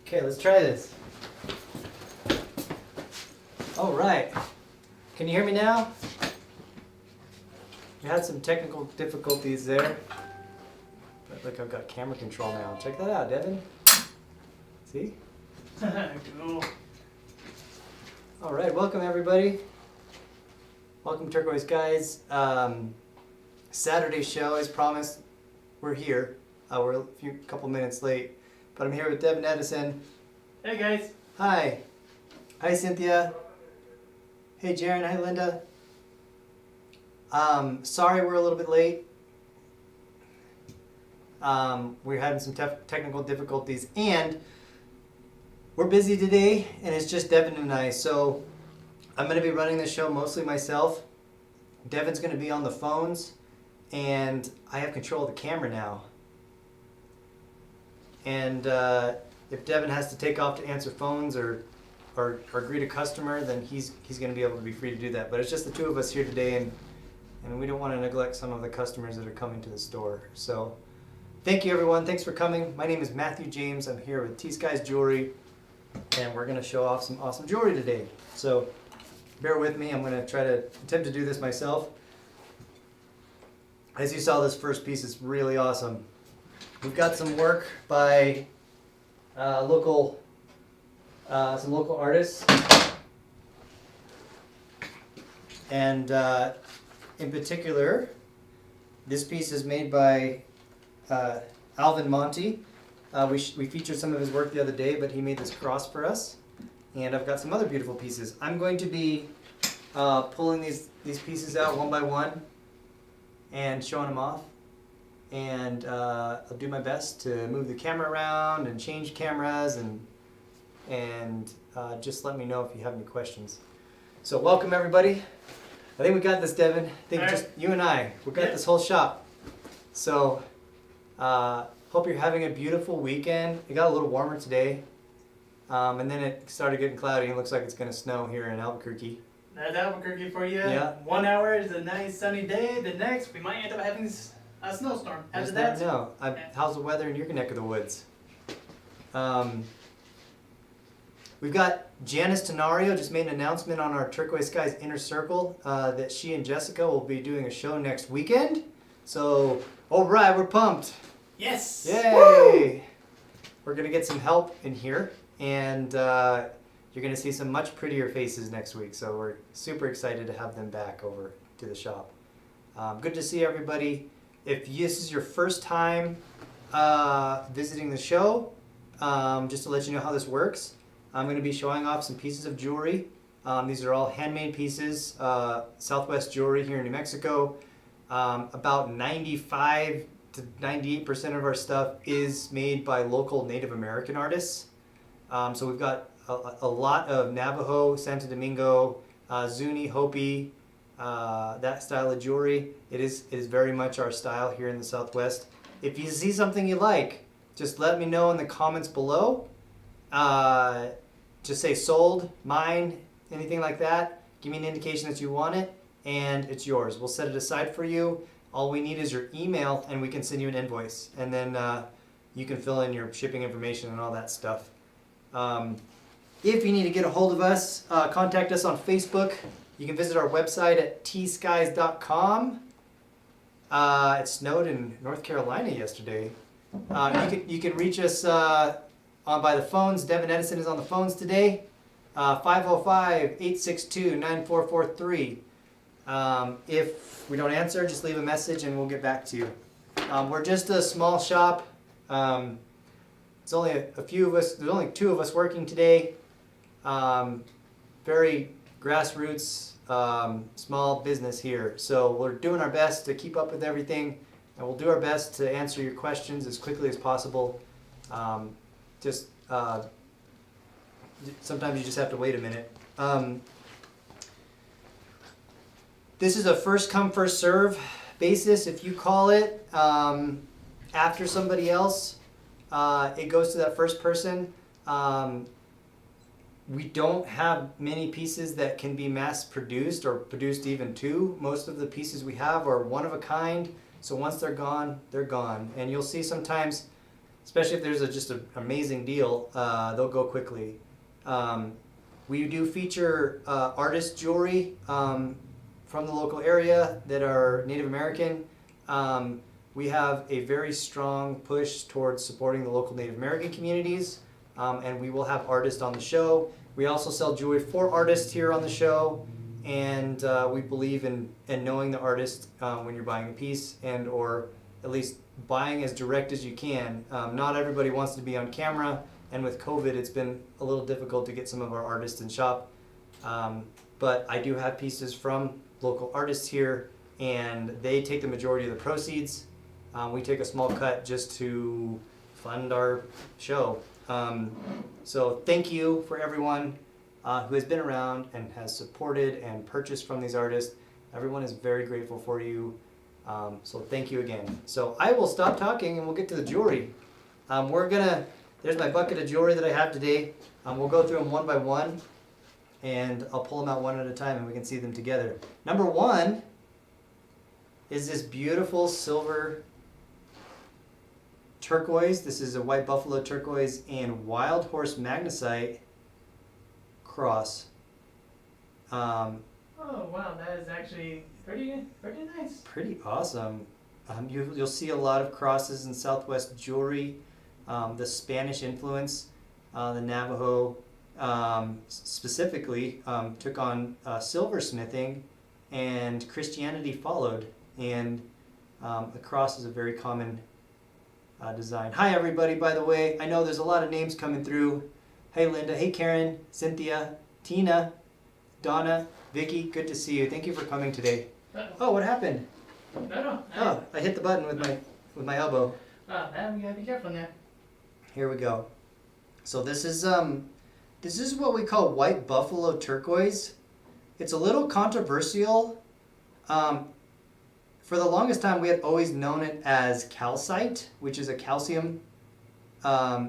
Okay, let's try this. All right. Can you hear me now? We had some technical difficulties there. But look, I've got camera control now. Check that out, Devin. See? Cool. All right, welcome everybody. Welcome Turquoise guys. Saturday show, as promised, we're here. We're a couple minutes late, but I'm here with Devin Edison. Hey guys. Hi. Hi Cynthia. Hey Jaren. Hi Linda. Sorry we're a little bit late. We're having some technical difficulties, and we're busy today, and it's just Devin and I. So I'm going to be running the show mostly myself. Devin's going to be on the phones, and I have control of the camera now. And if Devin has to take off to answer phones or greet a customer, then he's going to be able to be free to do that. But it's just the two of us here today, and we don't want to neglect some of the customers that are coming to the store. So thank you everyone. Thanks for coming. My name is Matthew James. I'm here with T.Skies Jewelry, and we're going to show off some awesome jewelry today. So bear with me. I'm going to try to attempt to do this myself. As you saw, this first piece is really awesome. We've got some work by some local artists, and in particular, this piece is made by Alvin Monty. We featured some of his work the other day, but he made this cross for us, and I've got some other beautiful pieces. I'm going to be pulling these pieces out one by one and showing them off. And I'll do my best to move the camera around and change cameras and just let me know if you have any questions. So welcome everybody. I think we got this, Devin. I think All just right. you and I. We got this whole shop. So hope you're having a beautiful weekend. It got a little warmer today, and then it started getting cloudy. It looks like it's going to snow here in Albuquerque. That's Albuquerque for you. Yeah. 1 hour is a nice sunny day. The next, we might end up having a snowstorm. After that, No. How's the weather in your neck of the woods? We've got Janice Tenario just made an announcement on our Turquoise Skies Inner Circle that she and Jessica will be doing a show next weekend. So, all right, we're pumped. yes. Yay! Woo! We're going to get some help in here, and you're going to see some much prettier faces next week. So we're super excited to have them back over to the shop. Good to see everybody. If this is your first time visiting the show, just to let you know how this works, I'm going to be showing off some pieces of jewelry. These are all handmade pieces, Southwest Jewelry here in New Mexico. About 95 to 98% of our stuff is made by local Native American artists. So we've got a lot of Navajo, Santo Domingo, Zuni, Hopi, that style of jewelry. It is very much our style here in the Southwest. If you see something you like, just let me know in the comments below. Just say sold, mine, anything like that. Give me an indication that you want it, and it's yours. We'll set it aside for you. All we need is your email, and we can send you an invoice. And then you can fill in your shipping information and all that stuff. If you need to get a hold of us, contact us on Facebook. You can visit our website at TSkies.com. It snowed in North Carolina yesterday. You can reach us by the phones. Devin Edison is on the phones today. 505-862-9443. If we don't answer, just leave a message and we'll get back to you. We're just a small shop. It's only a few of us. There's only 2 of us working today. Very grassroots, small business here. So we're doing our best to keep up with everything, and we'll do our best to answer your questions as quickly as possible. Sometimes you just have to wait a minute. This is a first come, first serve basis. If you call it after somebody else, it goes to that first person. We don't have many pieces that can be mass produced or produced even 2. Most of the pieces we have are one of a kind. So once they're gone, they're gone. And you'll see sometimes especially if there's just an amazing deal, they'll go quickly. We do feature artist jewelry from the local area that are Native American. We have a very strong push towards supporting the local Native American communities, and we will have artists on the show. We also sell jewelry for artists here on the show, and we believe in knowing the artist when you're buying a piece, and or at least buying as direct as you can. Not everybody wants to be on camera, and with COVID it's been a little difficult to get some of our artists in shop. But I do have pieces from local artists here, and they take the majority of the proceeds. We take a small cut just to fund our show. So thank you for everyone who has been around and has supported and purchased from these artists. Everyone is very grateful for you. So thank you again. So I will stop talking and we'll get to the jewelry. There's my bucket of jewelry that I have today. We'll go through them one by one, and I'll pull them out one at a time and we can see them together. Number one is this beautiful silver turquoise. This is a white buffalo turquoise and wild horse magnesite cross. Oh wow, that is actually pretty nice. Pretty awesome. You'll see a lot of crosses in Southwest jewelry. The Spanish influence, the Navajo specifically took on silversmithing, and Christianity followed. And the cross is a very common design. Hi everybody, by the way. I know there's a lot of names coming through. Hey Linda, hey Karen, Cynthia, Tina, Donna, Vicky, good to see you. Thank you for coming today. Oh, what happened? No. Oh, I hit the button with my elbow. Oh, man, you gotta be careful now. Here we go. So this is what we call white buffalo turquoise. It's a little controversial. For the longest time, we had always known it as calcite, which is a calcium,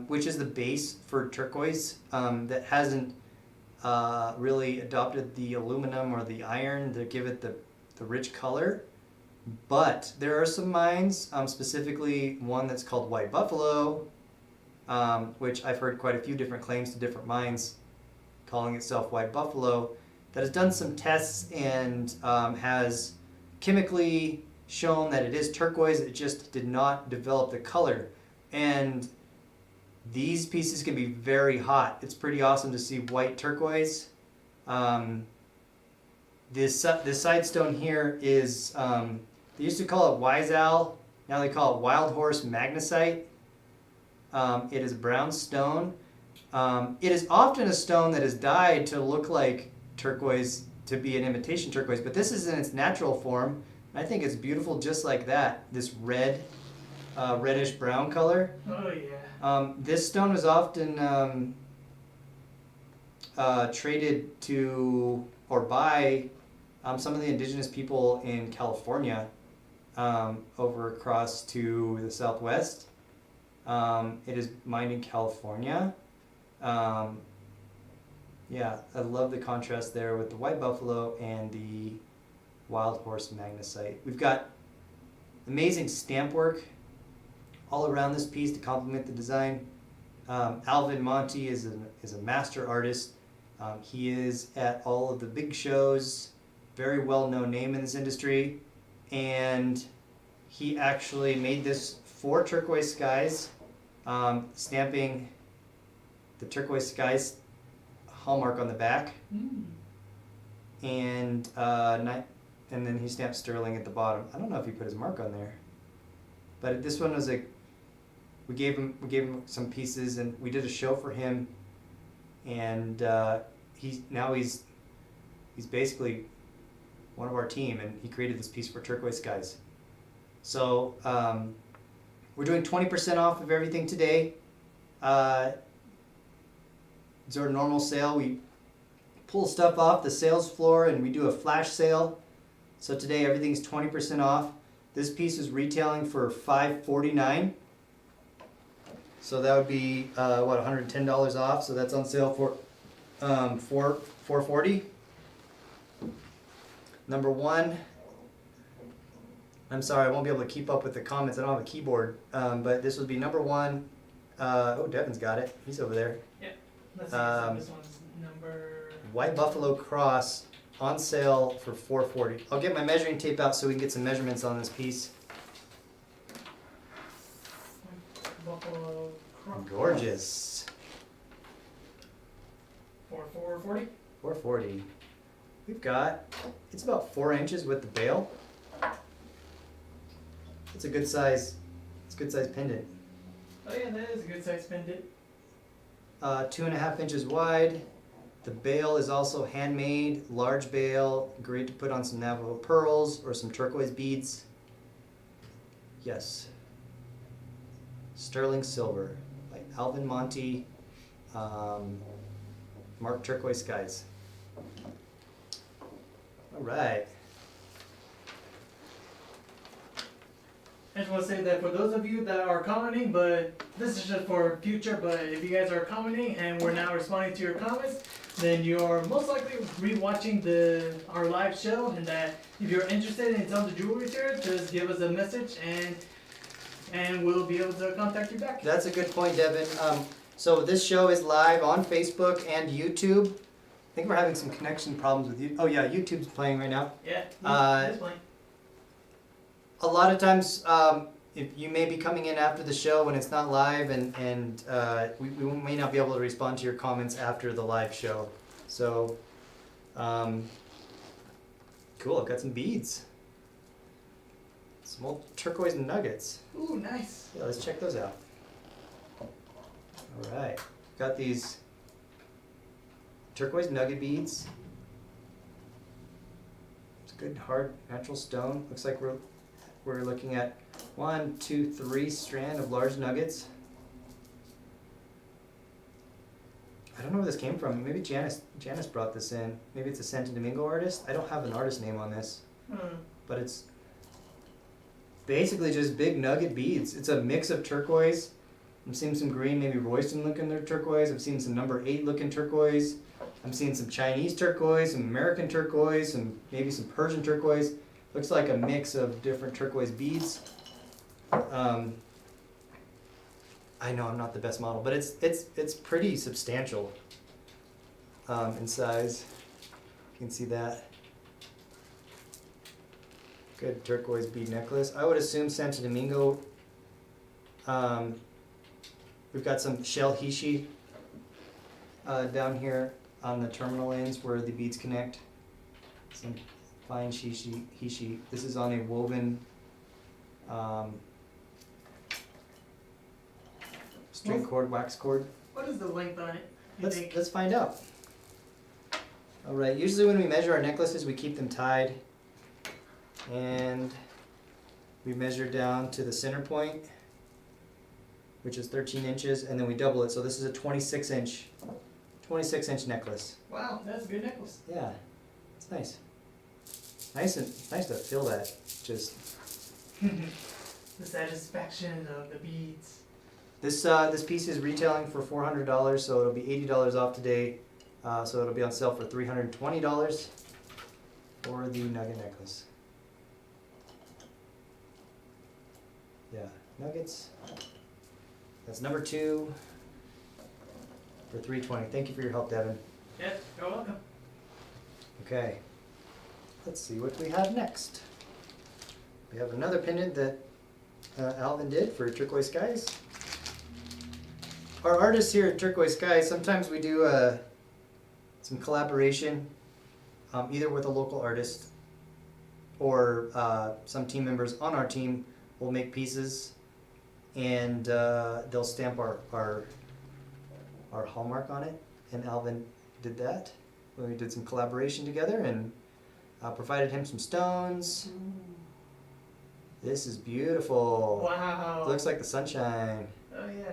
which is the base for turquoise, that hasn't really adopted the aluminum or the iron to give it the rich color. But there are some mines, specifically one that's called White Buffalo, which I've heard quite a few different claims to different mines calling itself White Buffalo, that has done some tests and has chemically shown that it is turquoise. It just did not develop the color. And these pieces can be very hot. It's pretty awesome to see white turquoise. This side stone here is, they used to call it wise owl, now they call it wild horse magnesite. It is brown stone. It is often a stone that is dyed to look like turquoise, to be an imitation turquoise, but this is in its natural form. I think it's beautiful just like that, this red, reddish brown color. Oh yeah. This stone was often traded to or by some of the indigenous people in California over across to the Southwest. It is mined in California. Yeah, I love the contrast there with the white buffalo and the wild horse magnesite. We've got amazing stamp work all around this piece to complement the design. Alvin Monty is a master artist. He is at all of the big shows, very well-known name in this industry, and he actually made this for Turquoise Skies, stamping the Turquoise Skies hallmark on the back, and then he stamped Sterling at the bottom. I don't know if he put his mark on there, but this one was we gave him some pieces, and we did a show for him, and he's basically one of our team, and he created this piece for Turquoise Skies. So we're doing 20% off of everything today. It's our normal sale. We pull stuff off the sales floor and we do a flash sale. So today everything's 20% off. This piece is retailing for $549. So that would be $110 off. So that's on sale for $440. Number one. I'm sorry, I won't be able to keep up with the comments. I don't have a keyboard, but this would be number one. Devin's got it. He's over there. Let's see, so this one's number... White Buffalo Cross on sale for $4.40. I'll get my measuring tape out so we can get some measurements on this piece. Buffalo Cross. Gorgeous. For $4.40? $4.40. We've got, it's about 4 inches with the bail. It's a good size pendant. Oh yeah, that is a good size pendant. 2.5 inches wide. The bail is also handmade, large bail, great to put on some Navajo pearls or some turquoise beads. Yes. Sterling Silver by Alvin Monty, Mark Turquoise Skies. All right. I just want to say that for those of you that are commenting, but this is just for future, but if you guys are commenting and we're now responding to your comments, then you're most likely rewatching our live show, and that if you're interested in some of the jewelry here, just give us a message and we'll be able to contact you back. That's a good point, Devin. So this show is live on Facebook and YouTube. I think we're having some connection problems with you. Oh yeah, YouTube's playing right now. Yeah, it's playing. A lot of times, if you may be coming in after the show when it's not live, and we may not be able to respond to your comments after the live show. So, cool. I've got some beads. Some old turquoise nuggets. Ooh, nice. Yeah, let's check those out. All right, got these turquoise nugget beads. It's good hard natural stone. Looks like we're looking at 1, 2, 3 strand of large nuggets. I don't know where this came from. Maybe Janice brought this in. Maybe it's a Santo Domingo artist. I don't have an artist name on this, but it's basically just big nugget beads. It's a mix of turquoise. I'm seeing some green, maybe Royston looking turquoise. I'm seeing some number 8 looking turquoise. I'm seeing some Chinese turquoise, some American turquoise, and maybe some Persian turquoise. Looks like a mix of different turquoise beads. I know I'm not the best model, but it's pretty substantial in size. You can see that. Good turquoise bead necklace. I would assume Santo Domingo. We've got some shell hishi down here on the terminal ends where the beads connect. Some fine hishi. This is on a woven string cord, wax cord. What is the length on it? Let's find out. All right. Usually when we measure our necklaces, we keep them tied, and we measure down to the center point, which is 13 inches, and then we double it. So this is a 26-inch necklace. Wow, that's a good necklace. Yeah, it's nice. Nice to feel that. Just the satisfaction of the beads. this piece is retailing for $400, so it'll be $80 off today. So it'll be on sale for $320 for the nugget necklace. Yeah, nuggets. That's number 2 for $320. Thank you for your help, Devin. Yeah, you're welcome. Okay. Let's see what we have next. We have another pendant that Alvin did for Turquoise Skies. Our artists here at Turquoise Skies, sometimes we do some collaboration, either with a local artist or some team members on our team will make pieces, and they'll stamp our hallmark on it. And Alvin did that. We did some collaboration together and provided him some stones. This is beautiful. Wow. It looks like the sunshine. Oh yeah.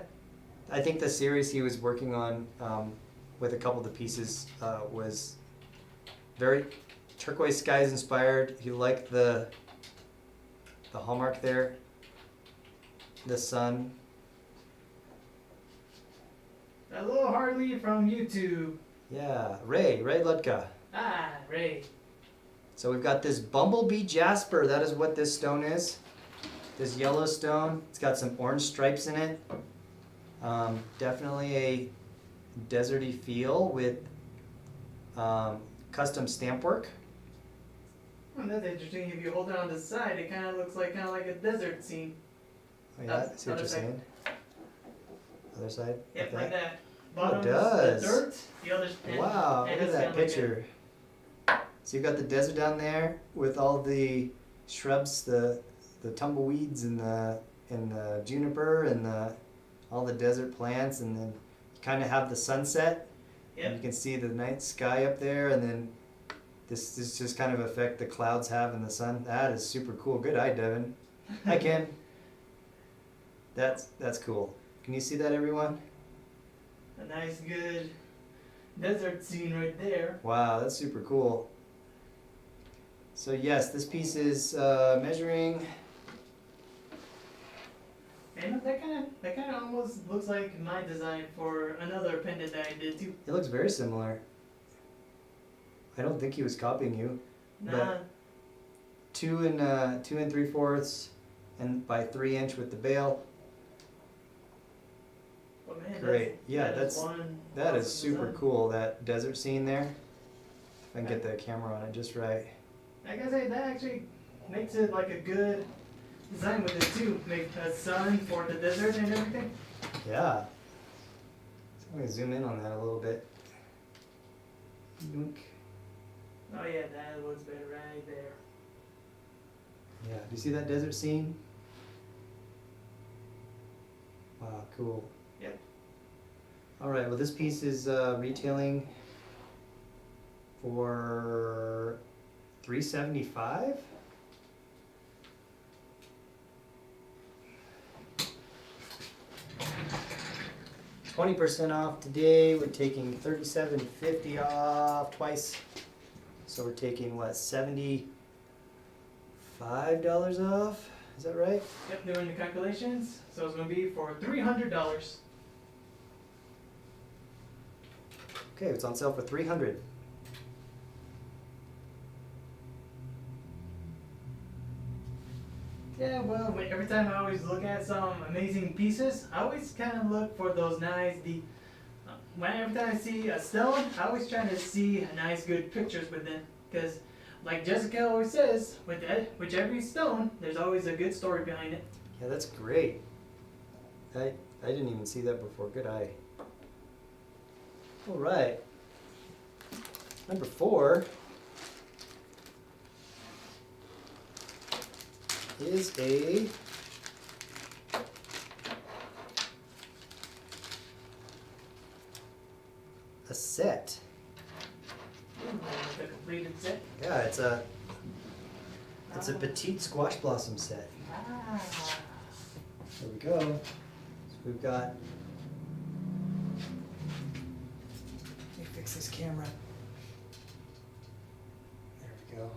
I think the series he was working on with a couple of the pieces was very Turquoise Skies inspired. He liked the hallmark there, the sun. Hello, Harley from YouTube. Yeah, Ray Ludka. Ah, Ray. So we've got this bumblebee jasper. That is what this stone is. This yellow stone. It's got some orange stripes in it. Definitely a deserty feel with custom stamp work. Oh, that's interesting. If you hold it on the side, it kind of looks like a desert scene. Oh, yeah, That's see what you're other side. saying? Other side? Yep, like that. Oh, Bottom it is does. the dirt. The other. Wow, and look at it's that kinda like picture. So you've got the desert down there with all the shrubs, the tumbleweeds and the juniper and all the desert plants, and then you kind of have the sunset. Yep. And you can see the night sky up there, and then this just kind of effect the clouds have in the sun. That is super cool. Good eye, Devin. Hi, Ken. That's cool. Can you see that, everyone? A nice, good desert scene right there. Wow, that's super cool. So yes, this piece is measuring. And that kind of almost looks like my design for another pendant that I did too. It looks very similar. I don't think he was copying you. Nah, But 2 3/4 and by 3 inch with the bail. but man, Great. Yeah, that is awesome super design. cool. That desert scene there. If I can get the camera on it just right. Like I say, that actually makes it like a good design with it too. Make a sun for the desert and everything. Yeah. So I'm gonna zoom in on that a little bit. Yoink. Oh yeah, that looks better right there. Yeah. Do you see that desert scene? Wow, cool. Yep. All right. Well, this piece is retailing for $375. $20% off today. We're taking $37.50 off twice. So we're taking what, $75 off? Is that right? Yep, doing the calculations. So it's gonna be for $300. Okay, it's on sale for $300. Yeah, well, every time I always look at some amazing pieces, I always kind of look for those nice, every time I see a stone, I always try to see nice, good pictures with it. Because, like Jessica always says, with every stone, there's always a good story behind it. Yeah, that's great. I didn't even see that before. Good eye. All right. Number 4 is a set. The completed set. Yeah, it's a petite squash blossom set. Ah. There we go. So we've got. Let me fix this camera. There we go.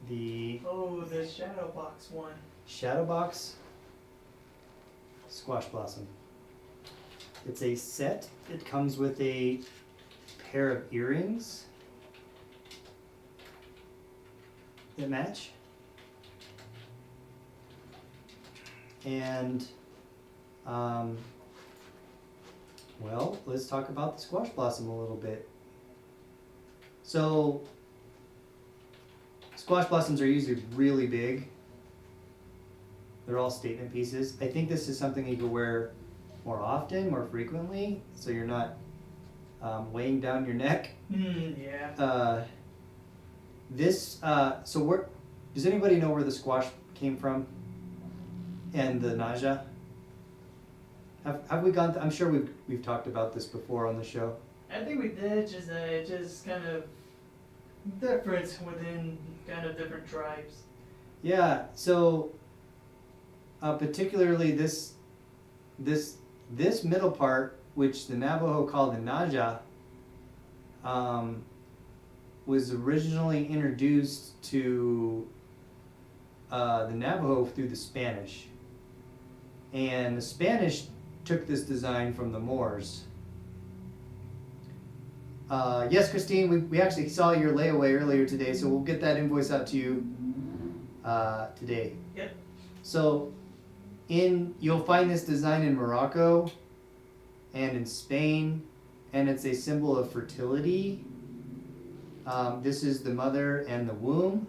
The Oh, the shadow box one. Shadow Box Squash Blossom. It's a set. It comes with a pair of earrings that match. And, well, let's talk about the squash blossom a little bit. So, squash blossoms are usually really big. They're all statement pieces. I think this is something you could wear more often, more frequently, so you're not weighing down your neck. Yeah. Does anybody know where the squash came from? And the naja? Have we gone? I'm sure we've talked about this before on the show. I think we did, just kind of difference within kind of different tribes. Yeah. So, particularly this middle part, which the Navajo call the naja, was originally introduced to the Navajo through the Spanish. And the Spanish took this design from the Moors. Yes, Christine, we actually saw your layaway earlier today, so we'll get that invoice out to you today. Yep. So You'll find this design in Morocco and in Spain, and it's a symbol of fertility. This is the mother and the womb,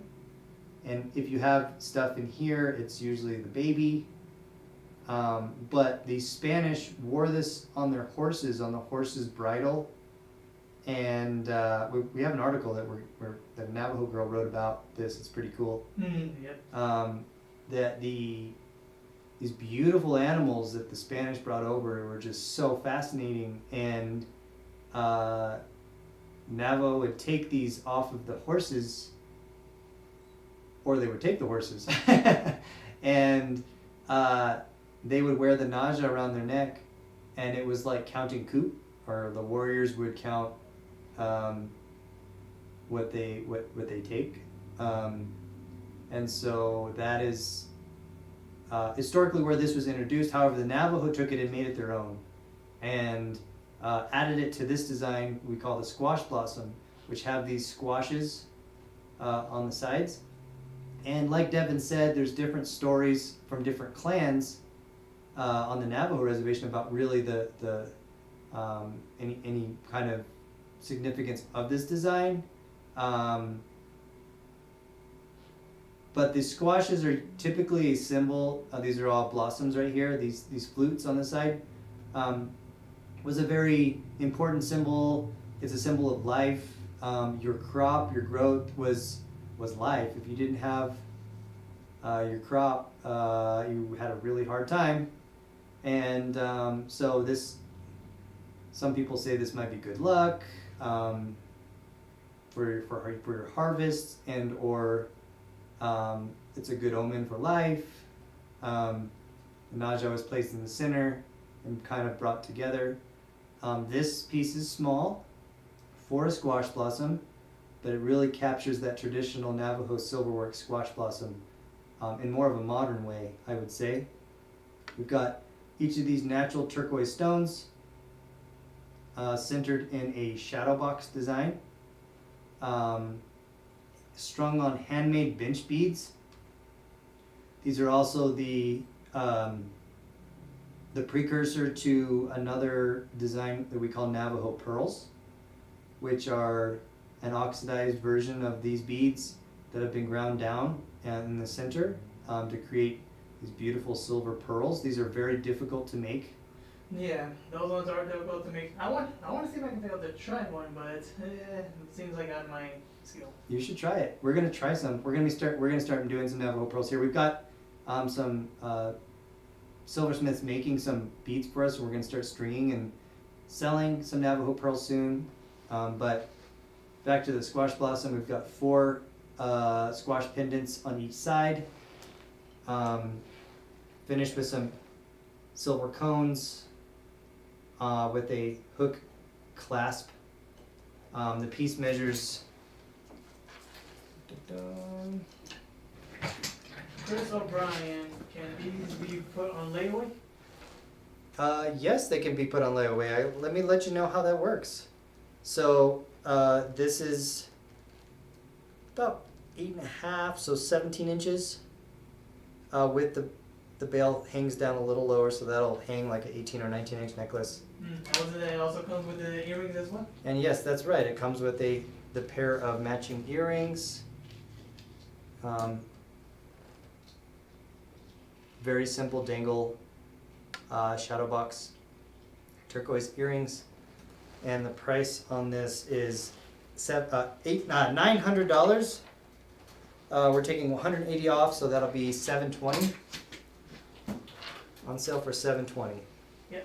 and if you have stuff in here, it's usually the baby. But the Spanish wore this on their horses, on the horse's bridle, and we have an article that that a Navajo girl wrote about this. It's pretty cool. Yep. That these beautiful animals that the Spanish brought over were just so fascinating, and Navajo would take these off of the horses, or they would take the horses, and they would wear the naja around their neck, and it was like counting coup, or the warriors would count what they take, and so that is historically where this was introduced. However, the Navajo took it and made it their own, and added it to this design we call the squash blossom, which have these squashes on the sides. And like Devin said, there's different stories from different clans on the Navajo reservation about really the any kind of significance of this design. But the squashes are typically a symbol. These are all blossoms right here. These flutes on the side was a very important symbol. It's a symbol of life. Your crop, your growth was life. If you didn't have your crop, you had a really hard time. And so this, some people say this might be good luck for your harvest, and or it's a good omen for life. The naja was placed in the center and kind of brought together. This piece is small for a squash blossom, but it really captures that traditional Navajo silverwork squash blossom in more of a modern way, I would say. We've got each of these natural turquoise stones centered in a shadow box design, strung on handmade bench beads. These are also the precursor to another design that we call Navajo pearls, which are an oxidized version of these beads that have been ground down in the center to create these beautiful silver pearls. These are very difficult to make. Yeah, those ones are difficult to make. I want to see if I can be able to try one, but it seems like out of my skill. You should try it. We're gonna try some. We're gonna start doing some Navajo pearls here. We've got some silversmiths making some beads for us. So we're gonna start stringing and selling some Navajo pearls soon. But back to the squash blossom, we've got 4 squash pendants on each side, finished with some silver cones with a hook clasp. The piece measures Chris O'Brien, can these be put on layaway? yes, they can be put on layaway. Let me let you know how that works. So this is about 8.5, so 17 inches. With the bail hangs down a little lower, so that'll hang like an 18 or 19 inch necklace. It also comes with the earrings as well? And yes, that's right. It comes with the pair of matching earrings. Very simple dangle shadow box turquoise earrings, and the price on this is $900. We're taking $180 off, so that'll be $720. On sale for $720. Yep.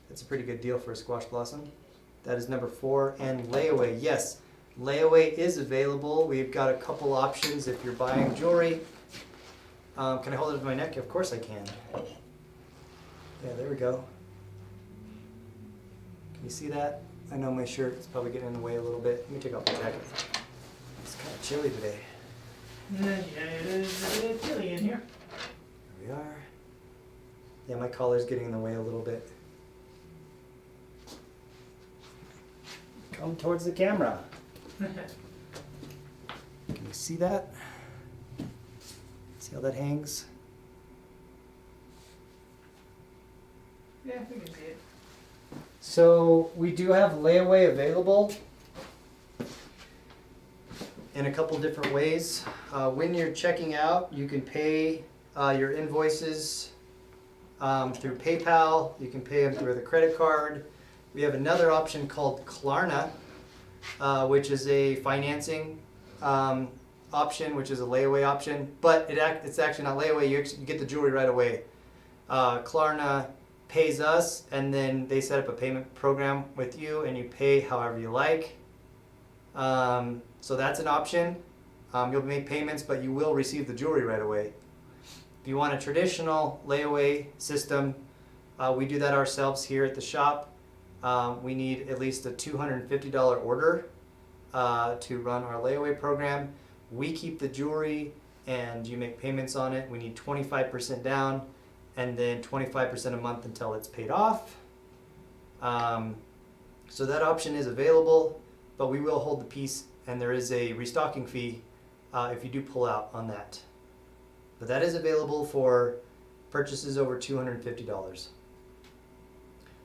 That's a pretty good deal for a squash blossom. That is number 4. And layaway, yes, layaway is available. We've got a couple options if you're buying jewelry. Can I hold it to my neck? Of course I can. Yeah, there we go. Can you see that? I know my shirt is probably getting in the way a little bit. Let me take off my jacket. It's kind of chilly today. Yeah, it is a bit chilly in here. Here we are. Yeah, my collar's getting in the way a little bit. Come towards the camera. Can you see that? See how that hangs? Yeah, we can see it. So we do have layaway available in a couple different ways. When you're checking out, you can pay your invoices through PayPal. You can pay them through the credit card. We have another option called Klarna, which is a financing option, which is a layaway option, but it's actually not layaway. You get the jewelry right away. Klarna pays us, and then they set up a payment program with you, and you pay however you like. So that's an option. You'll make payments, but you will receive the jewelry right away. If you want a traditional layaway system, we do that ourselves here at the shop. We need at least a $250 order to run our layaway program. We keep the jewelry and you make payments on it. We need 25% down and then 25% a month until it's paid off. So that option is available, but we will hold the piece, and there is a restocking fee if you do pull out on that. But that is available for purchases over $250.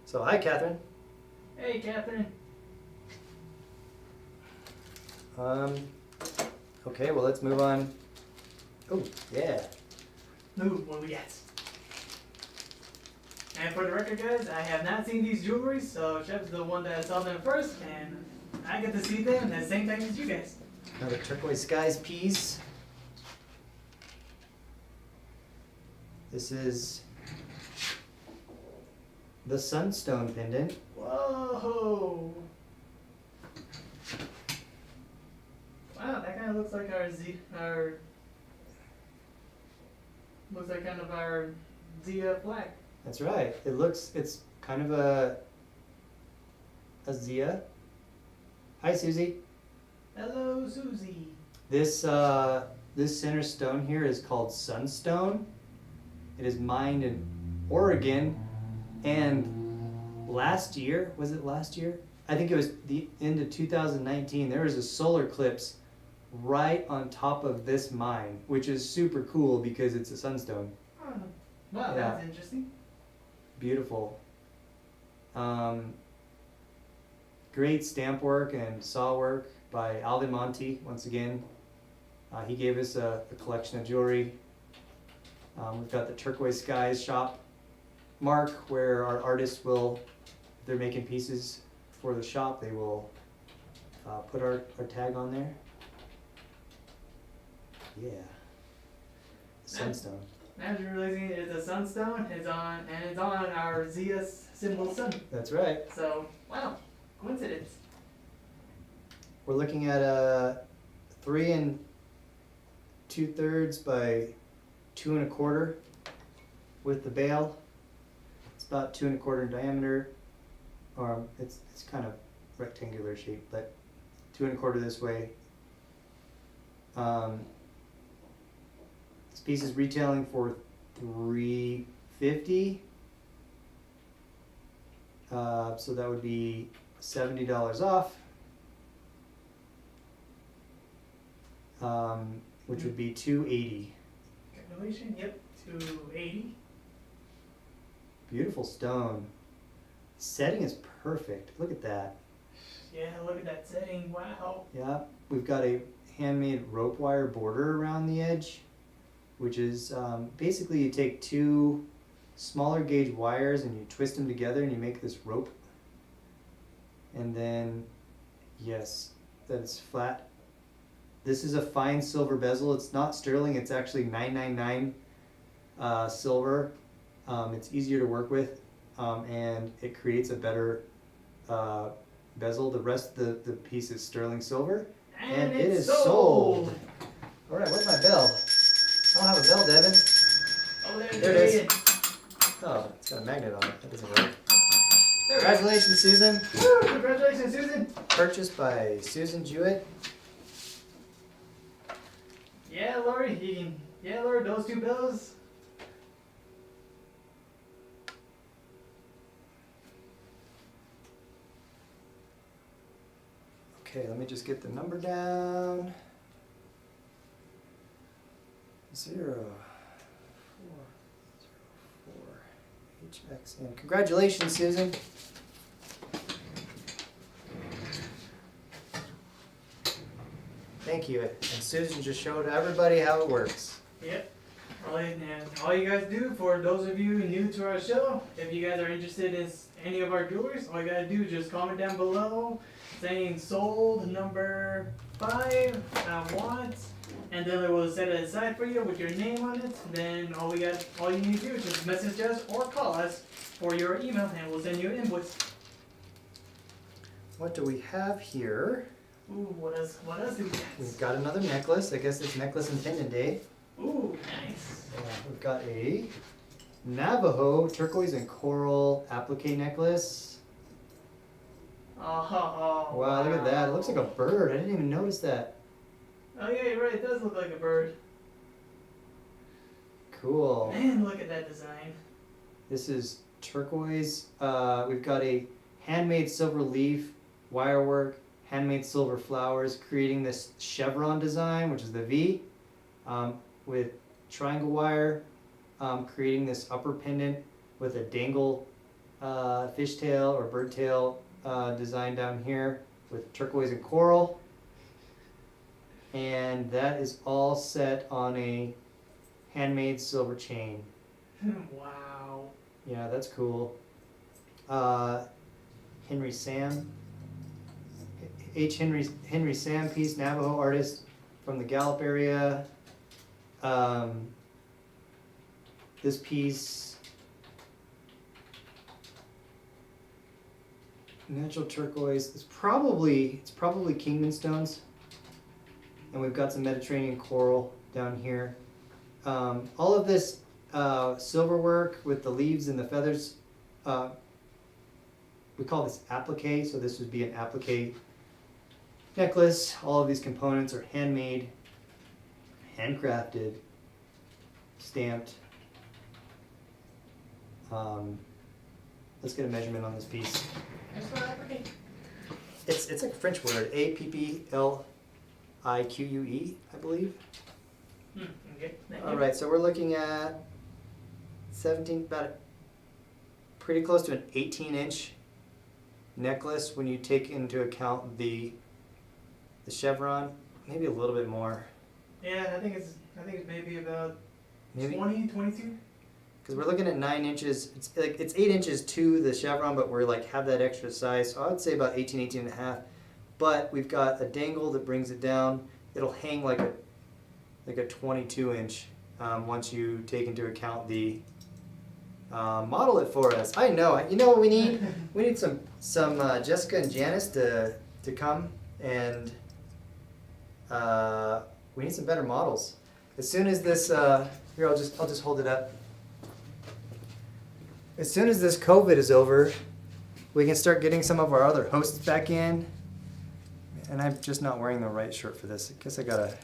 So hi, Catherine. Hey, Catherine. Okay, well, let's move on. Oh, yeah. Ooh, what we got? And for the record, guys, I have not seen these jewelries, so Chef's the one that saw them first, and I get to see them at the same time as you guys. Another Turquoise Skies piece. This is the Sunstone Pendant. Whoa! Wow, that kind of looks like looks like kind of our Zia flag. That's right. It's kind of a Zia. Hi, Susie. Hello, Susie. This center stone here is called Sunstone. It is mined in Oregon, and last year, was it last year? I think it was the end of 2019. There was a solar eclipse right on top of this mine, which is super cool because it's a sunstone. Oh, wow, Yeah. that's interesting. Beautiful. Great stamp work and saw work by Alvin Monti, once again. He gave us a collection of jewelry. We've got the Turquoise Skies shop mark where our artists will, if they're making pieces for the shop, they will put our tag on there. Yeah. Sunstone. Now you're realizing it's a sunstone, it's on our Zia symbol sun. That's right. So, wow, coincidence. We're looking at a 3 2/3 by 2 1/4 with the bail. It's about 2 1/4 in diameter, or it's kind of rectangular shape, but 2 1/4 this way. This piece is retailing for $350. So that would be $70 off. Which would be $280. Calculation, yep, 280. Beautiful stone. Setting is perfect. Look at that. Yeah, look at that setting, wow. Yeah, we've got a handmade rope wire border around the edge, which is basically you take 2 smaller gauge wires and you twist them together and you make this rope. And then, yes, that is flat. This is a fine silver bezel. It's not sterling, it's actually 999 silver. It's easier to work with, and it creates a better bezel. The rest of the piece is sterling silver. And it it's is sold. All right, where's my bell? I don't have a bell, Devin. Oh, there There it is. Oh, it's got a magnet on it. That doesn't work. There we go. Congratulations, Susan. Woo, congratulations, Susan. Purchased by Susan Jewett. Yeah, Lori, Lori, those 2 bills. Okay, let me just get the number down. 0 4 0 4 8 checks in. Congratulations, Susan. Thank you. And Susan just showed everybody how it works. Yep. All you guys do, for those of you new to our show, if you guys are interested in any of our jewelers, all you gotta do is just comment down below saying sold number 5 at what, and then it will set it aside for you with your name on it. Then all you need to do is just message us or call us for your email, and we'll send you an invoice. What do we have here? Ooh, what else do we got? We've got another necklace. I guess it's necklace and pendant day. Ooh, nice. We've got a Navajo turquoise and coral applique necklace. Oh, Wow, look at that. It looks like a bird. I didn't even notice that. Oh yeah, you're right. It does look like a bird. Cool. Man, look at that design. This is turquoise. We've got a handmade silver leaf, wire work, handmade silver flowers, creating this chevron design, which is the V, with triangle wire, creating this upper pendant with a dangle fishtail or birdtail design down here with turquoise and coral. And that is all set on a handmade silver chain. Wow. Yeah, that's cool. Henry Sam. Henry Sam piece, Navajo artist from the Gallup area. This piece, natural turquoise. It's probably Kingman stones, and we've got some Mediterranean coral down here. All of this silver work with the leaves and the feathers. We call this applique, so this would be an applique necklace. All of these components are handmade, handcrafted, stamped. Let's get a measurement on this piece. It's like a French word, APPLIQUE, I believe. Okay. All right, so we're looking at 17, pretty close to an 18-inch necklace when you take into account the chevron, maybe a little bit more. Yeah, I think it's maybe about Maybe 20, 22. because we're looking at 9 inches. It's 8 inches to the chevron, but we're like have that extra size. So I would say about 18 and a half. But we've got a dangle that brings it down. It'll hang like a 22-inch once you take into account the model it for us. I know. You know what we need? We need some Jessica and Janice to come, and we need some better models. As soon as this here, I'll just hold it up. As soon as this COVID is over, we can start getting some of our other hosts back in. And I'm just not wearing the right shirt for this. I guess I gotta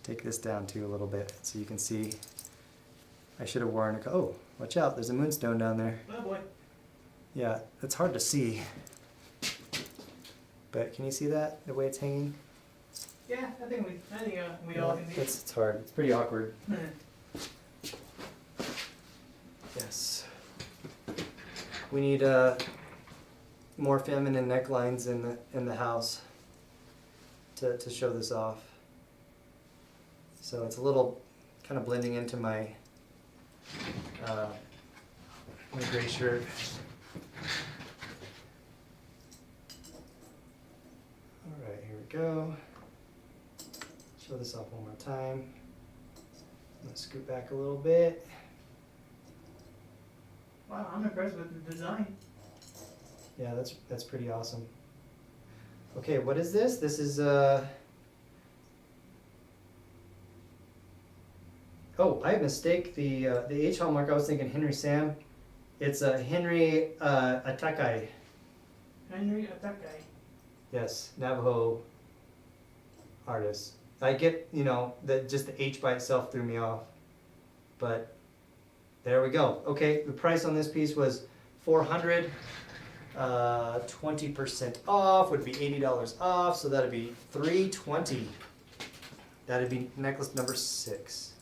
take this down too a little bit so you can see. I should have worn a, oh, watch out, there's a moonstone down there. Oh boy. Yeah, it's hard to see. But can you see that, the way it's hanging? Yeah, I think we all can see. It's hard, it's pretty awkward. Yes. We need more feminine necklines in the house to show this off. So it's a little kind of blending into my gray shirt. All right, here we go. Show this off one more time. I'm gonna scoot back a little bit. Wow, I'm impressed with the design. Yeah, that's pretty awesome. Okay, what is this? This is oh, I mistake the H hallmark. I was thinking Henry Sam. It's Henry Atakai. Henry Atakai. Yes, Navajo artist. I get, that just the H by itself threw me off. But there we go. Okay, the price on this piece was $400. 20% off would be $80 off, so that'd be $320. That'd be necklace number 6.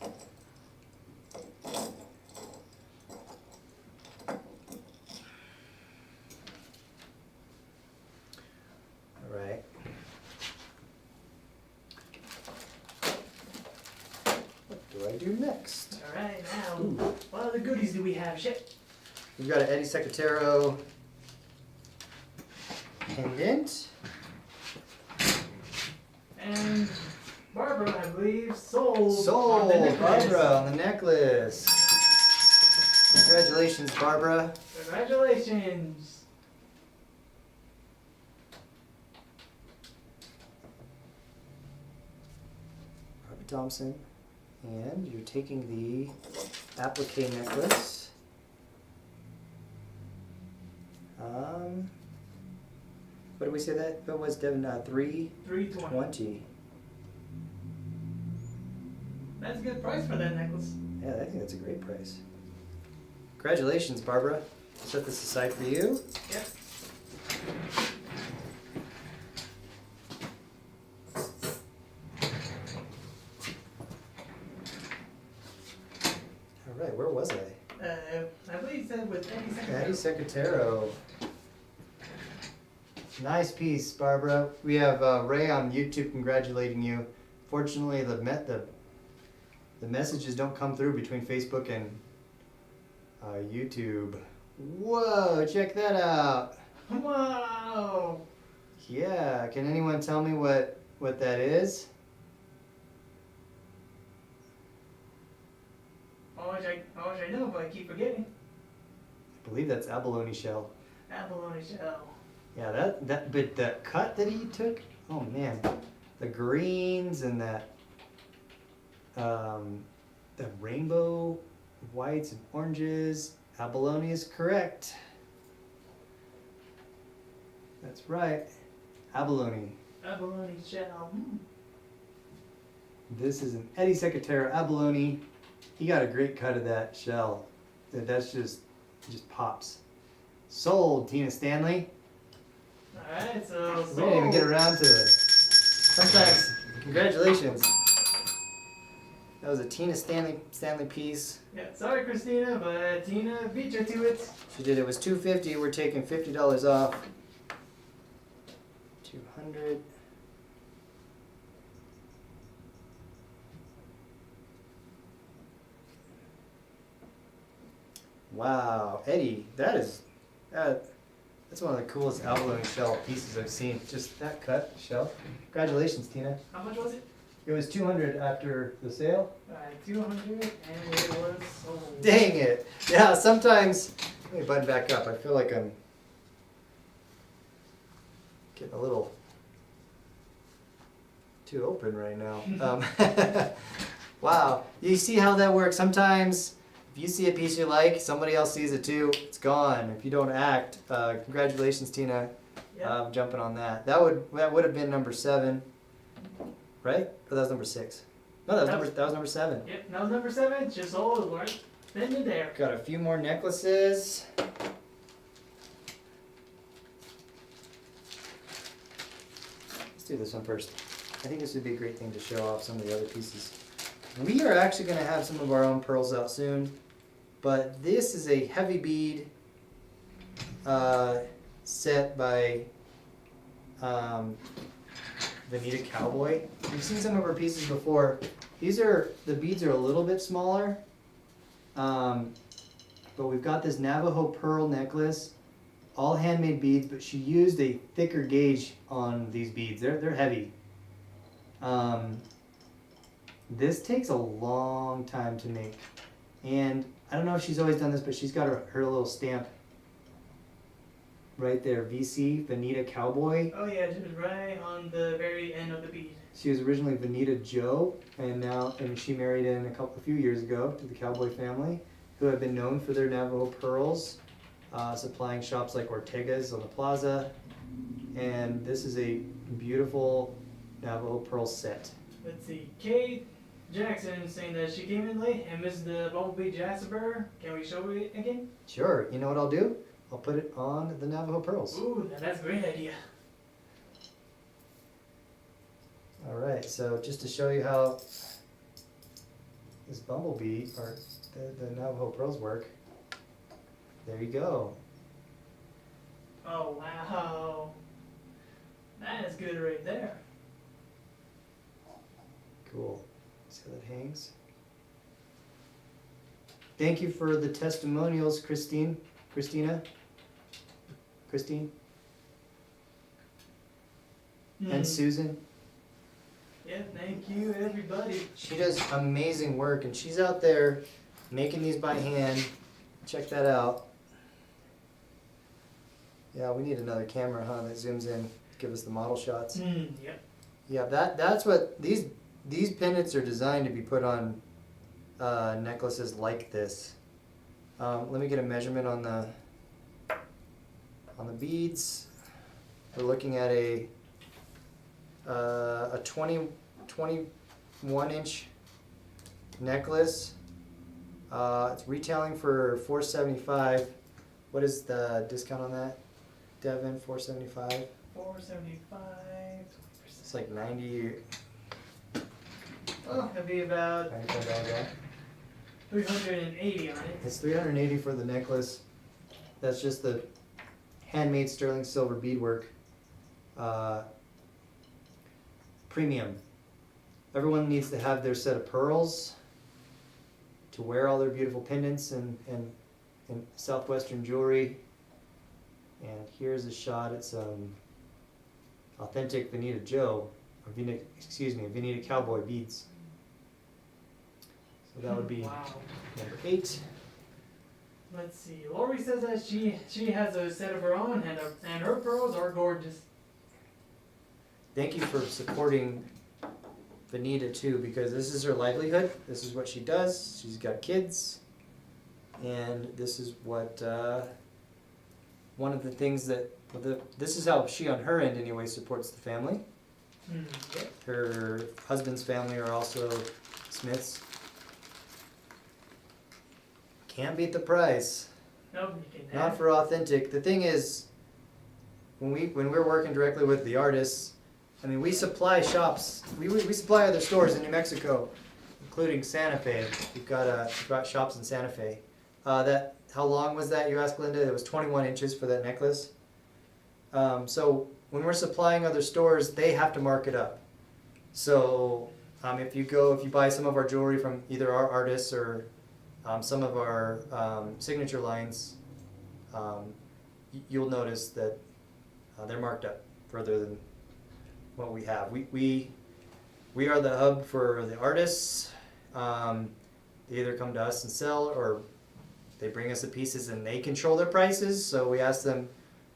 do next? Alright, now, Ooh. what other goodies do we have, Shep? We've got an Eddie Secretero pendant. And Barbara, I believe, sold Sold, the necklace. Barbara on the necklace. Congratulations, Barbara. Congratulations. Barbara Thompson. And you're taking the applique necklace. What did we say that? What was Devin? 320. 320. That's a good price for that necklace. Yeah, I think that's a great price. Congratulations, Barbara. Set this aside for you. Yep. All right, where was I? I believe you said with Eddie Secretero. Nice piece, Barbara. We have Ray on YouTube congratulating you. Fortunately, the messages don't come through between Facebook and YouTube. Whoa, check that out. Wow. Yeah, can anyone tell me what that is? I wish I know, but I keep forgetting. I believe that's abalone shell. Abalone shell. Yeah, but the cut that he took, oh man, the greens and that, the rainbow whites and oranges, abalone is correct. That's right, abalone. Abalone shell. This is an Eddie Secretero abalone. He got a great cut of that shell. That's just pops. Sold, Tina Stanley. Alright, so We didn't even get around to it. Sometimes, congratulations. That was a Tina Stanley piece. Yeah, sorry Christina, but Tina beat you to it. She did. It was $250. We're taking $50 off. 200. Wow, Eddie, that's one of the coolest abalone shell pieces I've seen. Just that cut shell. Congratulations, Tina. How much was it? It was $200 after the sale. Alright, 200 and it was sold. Dang it! Yeah, sometimes. Let me button back up. I feel like I'm getting a little too open right now. Wow, you see how that works? Sometimes if you see a piece you like, somebody else sees it too, it's gone. If you don't act, congratulations, Tina. Yep. Jumping on that. That would have been number 7, right? Or that was number 6. No, that was number 7. Yep, that was number 7. Just sold right then and there. Got a few more necklaces. Let's do this one first. I think this would be a great thing to show off some of the other pieces. We are actually going to have some of our own pearls out soon, but this is a heavy bead set by Bonita Cowboy. You've seen some of her pieces before. The beads are a little bit smaller, but we've got this Navajo pearl necklace, all handmade beads, but she used a thicker gauge on these beads. They're heavy. This takes a long time to make, and I don't know if she's always done this, but she's got her little stamp right there, VC, Bonita Cowboy. Oh yeah, just right on the very end of the bead. She was originally Bonita Joe, and she married in a few years ago to the Cowboy family, who have been known for their Navajo pearls, supplying shops like Ortega's on the plaza, and this is a beautiful Navajo pearl set. Let's see, Kate Jackson saying that she came in late and missed the Bumblebee Jasper. Can we show it again? Sure, you know what I'll do? I'll put it on the Navajo pearls. Ooh, that's a great idea. Alright, so just to show you how this bumblebee, or the Navajo pearls work, there you go. Oh wow. That is good right there. Cool. See how that hangs? Thank you for the testimonials, Christine, and Susan. Yeah, thank you everybody. She does amazing work, and she's out there making these by hand. Check that out. Yeah, we need another camera, huh, that zooms in, give us the model shots. Yep. Yeah, that's what these pendants are designed to be put on necklaces like this. Let me get a measurement on the beads. We're looking at a 21 inch necklace. It's retailing for $475. What is the discount on that, Devin? $475. $475. It's like 90. Oh, that'd be about $95. $380 on it. It's $380 for the necklace. That's just the handmade sterling silver beadwork. Premium. Everyone needs to have their set of pearls to wear all their beautiful pendants and southwestern jewelry. And here's a shot at some authentic Bonita Bonita cowboy beads. So that would be wow. number 8. Let's see. Lori says that she has a set of her own, and her pearls are gorgeous. Thank you for supporting Bonita too, because this is her livelihood. This is what she does. She's got kids, and this is what one of the things that this is how she on her end anyway supports the family. Yep. Her husband's family are also Smiths. Can't beat the price. Nope, you can Not for authentic. The thing is, when we're working directly with the artists, I mean, we supply shops. We supply other stores in New Mexico, including Santa Fe. We've got shops in Santa Fe. How long was that? You asked Linda. It was 21 inches for that necklace. So when we're supplying other stores, they have to mark it up. So if you buy some of our jewelry from either our artists or some of our signature lines, you'll notice that they're marked up further than what we have. We are the hub for the artists. They either come to us and sell, or they bring us the pieces and they control their prices. So we ask them,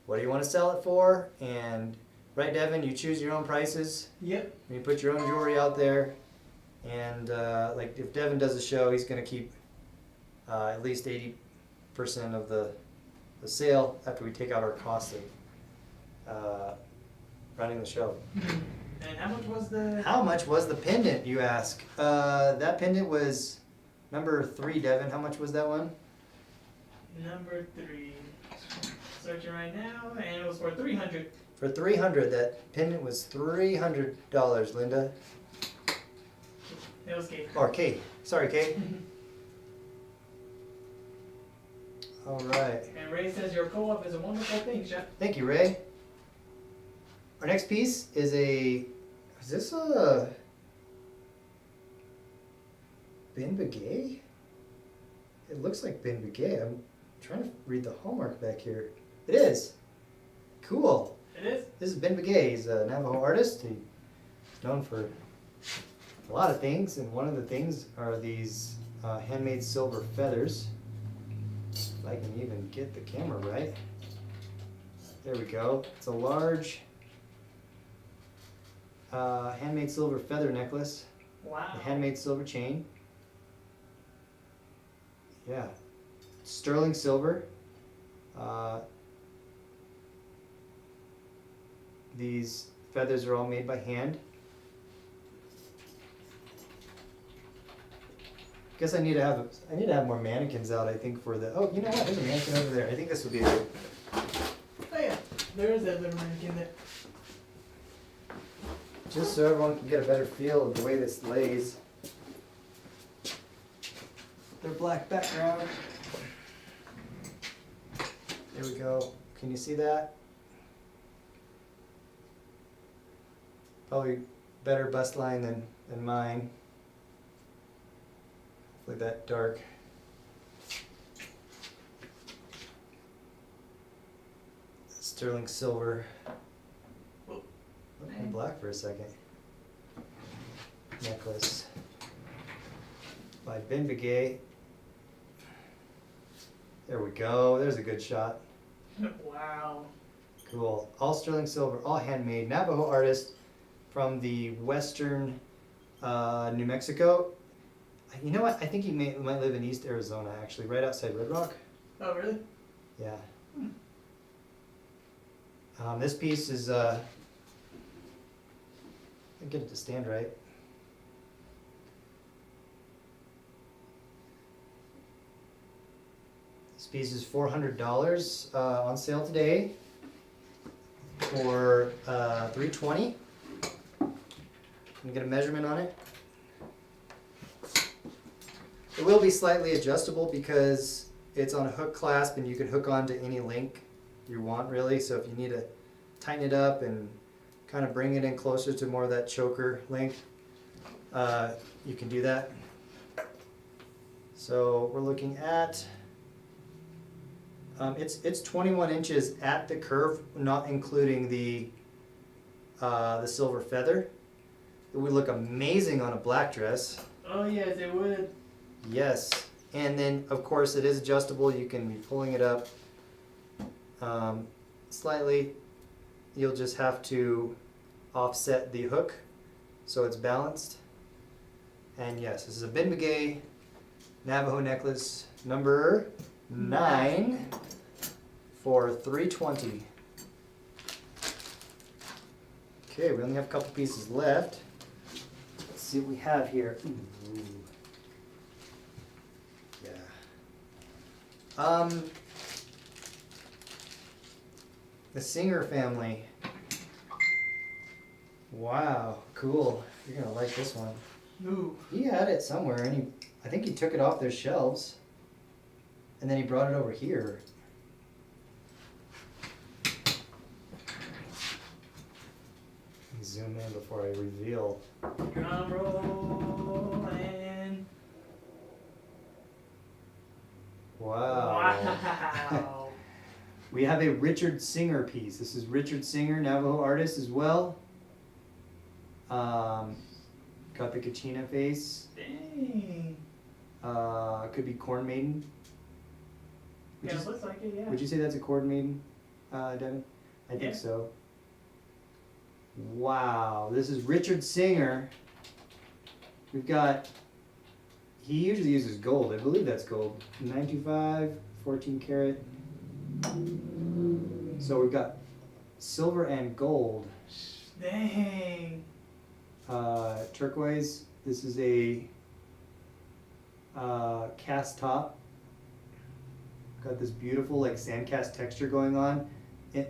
what do you want to sell it for? And right, Devin, you choose your own prices. Yep. You put your own jewelry out there, and like if Devin does a show, he's going to keep at least 80% of the sale after we take out our cost of running the show. And how much was the? How much was the pendant, you ask? That pendant was number 3, Devin. How much was that one? Number 3. Searching right now, and it was for $300. For $300, that pendant was $300, Linda. It was Kate. Or Kate. Sorry, Kate. All right. And Ray says your co-op is a wonderful thing, Chef. Thank you, Ray. Our next piece is is this a Ben Begay? It looks like Ben Begay. I'm trying to read the hallmark back here. It is. Cool. It is? This is Ben Begay. He's a Navajo artist. He's known for a lot of things, and one of the things are these handmade silver feathers. If I can even get the camera right. There we go. It's a large handmade silver feather necklace. Wow. A handmade silver chain. Yeah. Sterling silver. These feathers are all made by hand. Guess I need to have more mannequins out, I think, for the. Oh, you know what? There's a mannequin over there. I think this would be a good. Oh yeah, there is that little mannequin there. Just so everyone can get a better feel of the way this lays. Their black background. There we go. Can you see that? Probably better bust line than mine. Hopefully that dark sterling silver. Oh. Looked kind of black for a second. Necklace by Begay. There we go. There's a good shot. Wow. Cool. All sterling silver, all handmade. Navajo artist from the western New Mexico. You know what? I think he might live in East Arizona, actually, right outside Red Rock. Oh, really? Yeah. This piece is, get it to stand right. This piece is $400 on sale today for $320. Can you get a measurement on it? It will be slightly adjustable because it's on a hook clasp and you can hook onto any link you want, really. So if you need to tighten it up and kind of bring it in closer to more of that choker length, you can do that. So we're looking at, it's 21 inches at the curve, not including the silver feather. It would look amazing on a black dress. Oh, yes, it would. Yes, and then of course it is adjustable. You can be pulling it up slightly. You'll just have to offset the hook so it's balanced. And yes, this is a Begay Navajo necklace number 9 for $320. Okay, we only have a couple pieces left. Let's see what we have here. Ooh. Yeah. The Singer family. Wow, cool. You're gonna like this one. Ooh. He had it somewhere, and I think he took it off their shelves, and then he brought it over here. Let me zoom in before I reveal. Drum rolling. Wow. Wow. We have a Richard Singer piece. This is Richard Singer, Navajo artist as well. Got the Kachina face. Dang. Could be Corn Maiden. Would Yeah, you, it looks like it, yeah. would you say that's a Corn Maiden, Devin? I think Yeah. so. Wow, this is Richard Singer. We've got, he usually uses gold. I believe that's gold. 925, 14 karat. So we've got silver and gold. Dang. Turquoise. This is a cast top. Got this beautiful like sand cast texture going on. Hey,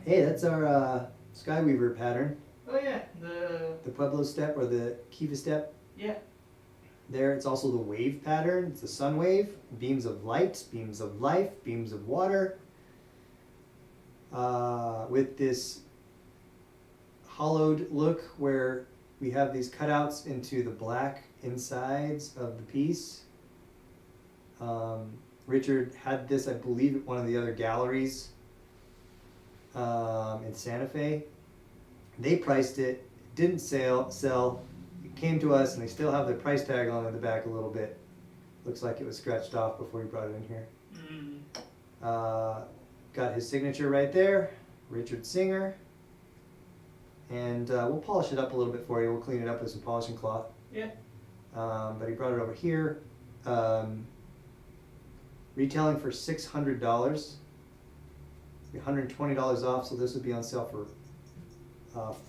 that's our Skyweaver pattern. Oh yeah, The Pueblo step or the Kiva step. yeah. There, it's also the wave pattern. It's the sun wave, beams of light, beams of life, beams of water. With this hollowed look where we have these cutouts into the black insides of the piece. Richard had this, I believe, at one of the other galleries in Santa Fe. They priced it, didn't sell. It came to us, and they still have the price tag on the back a little bit. Looks like it was scratched off before he brought it in here. Got his signature right there, Richard Singer. And we'll polish it up a little bit for you. We'll clean it up with some polishing cloth. Yeah. But he brought it over here. Retailing for $600. $120 off, so this would be on sale for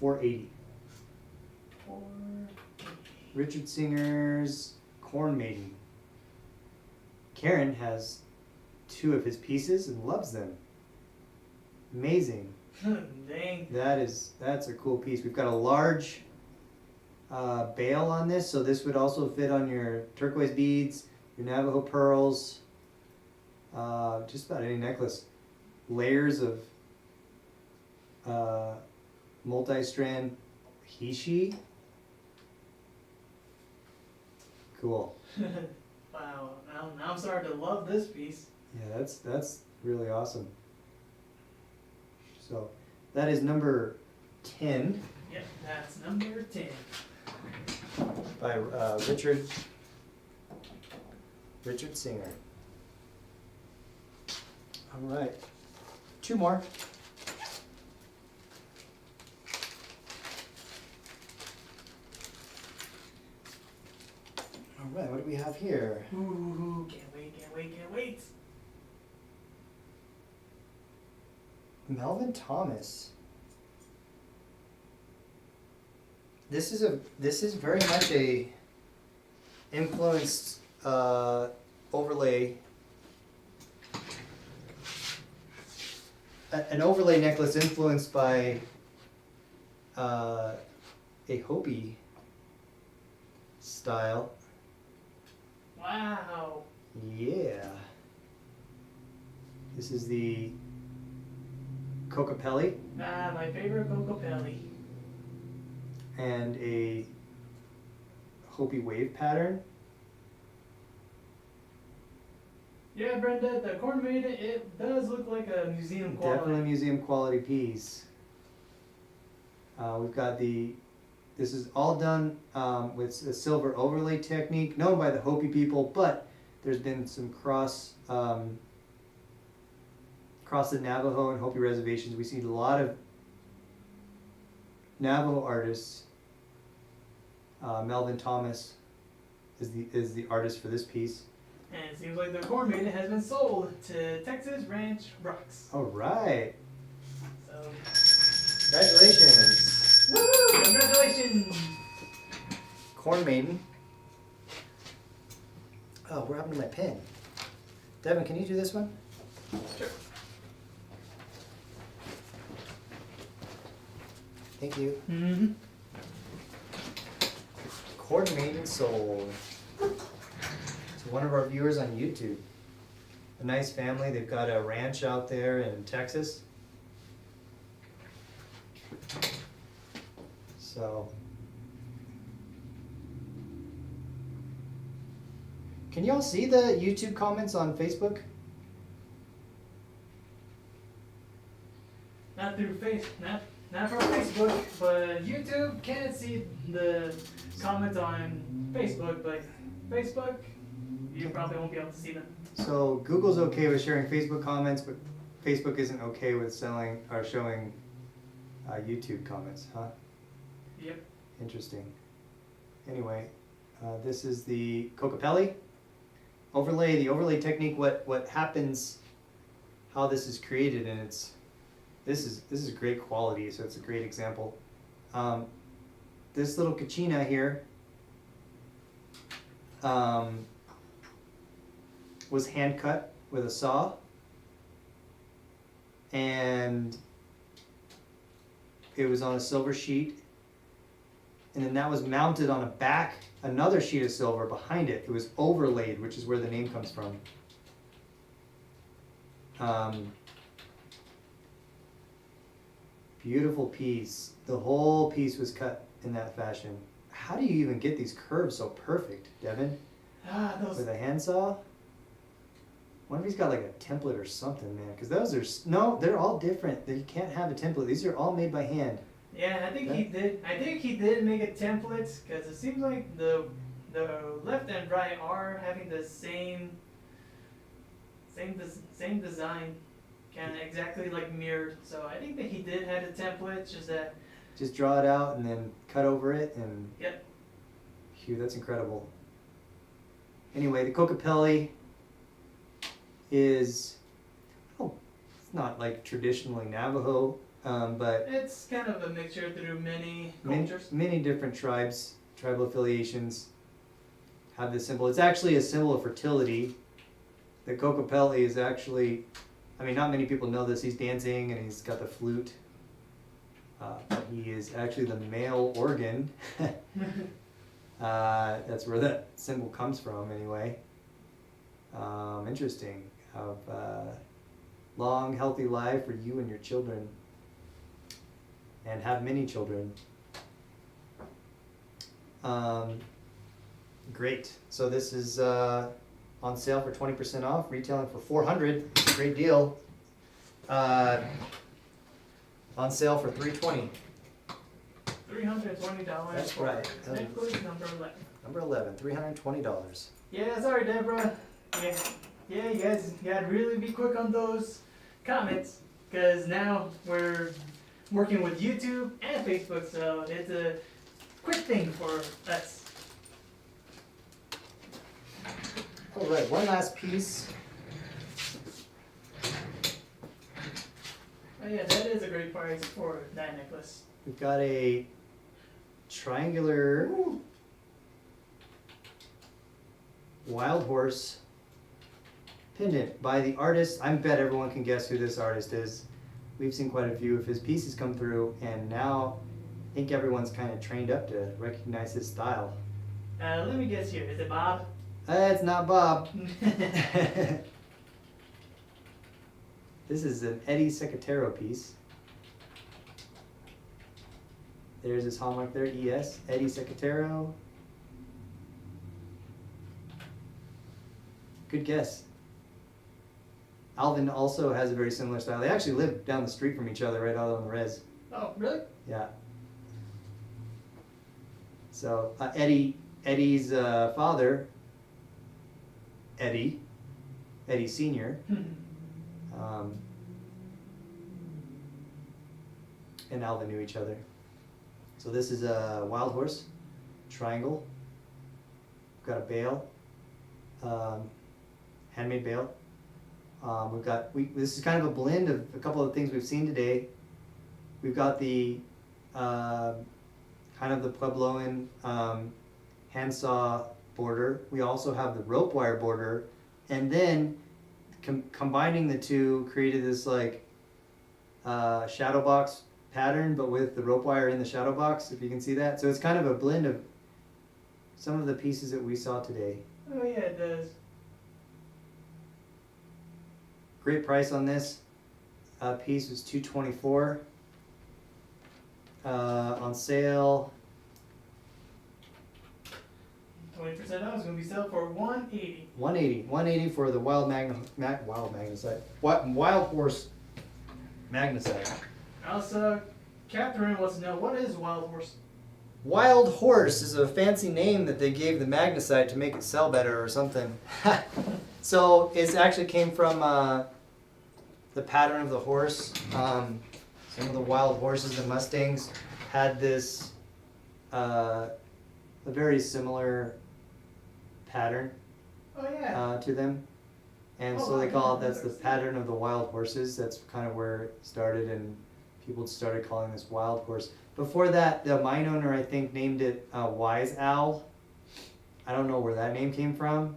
$480. Richard Singer's Corn Maiden. Karen has 2 of his pieces and loves them. Amazing. Dang. That's a cool piece. We've got a large bail on this, so this would also fit on your turquoise beads, your Navajo pearls, just about any necklace. Layers of multi-strand hishi. Cool. Wow. Now I'm starting to love this piece. Yeah, that's really awesome. So that is number 10 Yep, that's number 10. by Richard Singer. All right, 2 more. All right, what do we have here? Ooh, can't wait, can't wait, can't wait. Melvin Thomas. This is very much a influenced overlay, an overlay necklace influenced by a Hopi style. Wow. Yeah. This is the Cocopelli Ah, my favorite Cocopelli. and a Hopi wave pattern. Yeah, Brenda, the corn maiden, it does look like a museum quality. Definitely museum quality piece. We've got this is all done with a silver overlay technique known by the Hopi people, but there's been some cross the Navajo and Hopi reservations. We see a lot of Navajo artists. Melvin Thomas is the artist for this piece. And it seems like the corn maiden has been sold to Texas Ranch Rocks. All right, So, congratulations, woo! Congratulations! Corn Maiden. Oh, what happened to my pen? Devin, can you do this one? Sure. Thank you. Mm-hmm. Corn Maiden sold to one of our viewers on YouTube. A nice family. They've got a ranch out there in Texas. So, can y'all see the YouTube comments on Facebook? Not through not from Facebook, but YouTube can't see the comments on Facebook, but Facebook, you probably won't be able to see them. So Google's okay with sharing Facebook comments, but Facebook isn't okay with selling or showing YouTube comments, huh? Yep. Interesting. Anyway, this is the Cocopelli overlay. The overlay technique. What happens? How this is created, and this is great quality. So it's a great example. This little kachina here was hand cut with a saw, and it was on a silver sheet. And then that was mounted on another sheet of silver behind it. It was overlaid, which is where the name comes from. Beautiful piece. The whole piece was cut in that fashion. How do you even get these curves so perfect, Devin? With a handsaw? What if he's got like a template or something, man? Because those are, no, they're all different. You can't have a template. These are all made by hand. Yeah, I think he did. I think he did make a template because it seems like the left and right are having the same design, kind of exactly like mirrored. So I think that he did have a template, just that. Just draw it out and then cut over it and. Yep. Phew, that's incredible. Anyway, the Cocopelli is, it's not like traditionally Navajo, but It's kind of a mixture through many cultures. many different tribes, tribal affiliations have this symbol. It's actually a symbol of fertility. The Cocopelli is actually, I mean, not many people know this. He's dancing and he's got the flute. But he is actually the male organ. That's where that symbol comes from, anyway. Interesting. Have long, healthy life for you and your children, and have many children. Great. So this is on sale for 20% off, retailing for $400. Great deal. On sale for $320. $320. That's for right. necklace number 11. Number 11, $320. Yeah, sorry, Deborah. Yeah, you guys gotta really be quick on those comments, because now we're working with YouTube and Facebook, so it's a quick thing for us. All right, one last piece. Oh yeah, that is a great price for that necklace. We've got a triangular wild horse pendant by the artist. I bet everyone can guess who this artist is. We've seen quite a few of his pieces come through, and now I think everyone's kind of trained up to recognize his style. Let me guess here. Is it Bob? It's not Bob. This is an Eddie Secatero piece. There's his hallmark there, ES, Eddie Secatero. Good guess. Alvin also has a very similar style. They actually live down the street from each other, right out on the res. Oh, really? Yeah. So Eddie's father, Eddie Sr., and Alvin knew each other. So this is a wild horse, triangle. We've got a bale, handmade bale. This is kind of a blend of a couple of things we've seen today. We've got the kind of the Puebloan handsaw border. We also have the rope wire border, and then combining the two created this like shadow box pattern, but with the rope wire in the shadow box, if you can see that. So it's kind of a blend of some of the pieces that we saw today. Oh yeah, it does. Great price on this piece was $224. On sale, 20% off is going to be sold for $180. $180 for the wild magnesite, wild horse magnesite. Also, Catherine wants to know, what is wild horse? Wild horse is a fancy name that they gave the magnesite to make it sell better or something. So it actually came from the pattern of the horse. Some of the wild horses and Mustangs had this a very similar pattern Oh yeah. to them, and Oh, so they wow, call it, yeah, that's the pattern of the wild horses. That's kind of where it started, and people started calling this wild horse. Before that, the mine owner, I think, named it Wise Owl. I don't know where that name came from,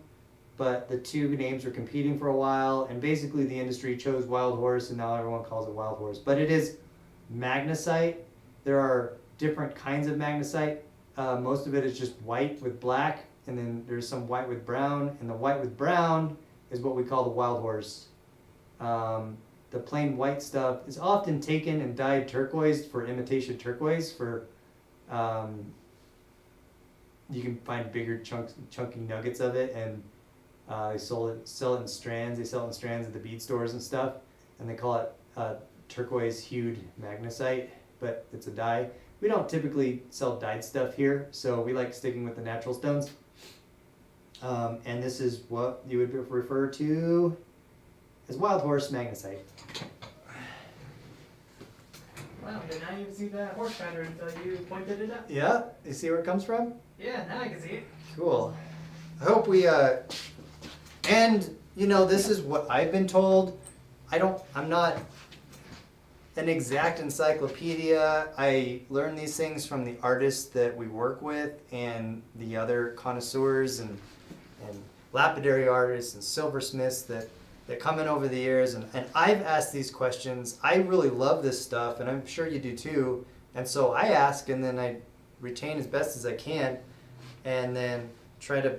but the two names were competing for a while, and basically the industry chose wild horse, and now everyone calls it wild horse. But it is magnesite. There are different kinds of magnesite. Most of it is just white with black, and then there's some white with brown, and the white with brown is what we call the wild horse. The plain white stuff is often taken and dyed turquoise for imitation turquoise. You can find bigger chunky nuggets of it, and they sell it in strands. They sell it in strands at the bead stores and stuff, and they call it turquoise hued magnesite, but it's a dye. We don't typically sell dyed stuff here, so we like sticking with the natural stones. And this is what you would refer to as wild horse magnesite. Wow, did not even see that horse pattern until you pointed it out. Yeah, you see where it comes from? Yeah, now I can see it. Cool. I hope we, and you know, this is what I've been told. I'm not an exact encyclopedia. I learn these things from the artists that we work with and the other connoisseurs and lapidary artists and silversmiths that come in over the years. And I've asked these questions. I really love this stuff, and I'm sure you do too. And so I ask, and then I retain as best as I can, and then try to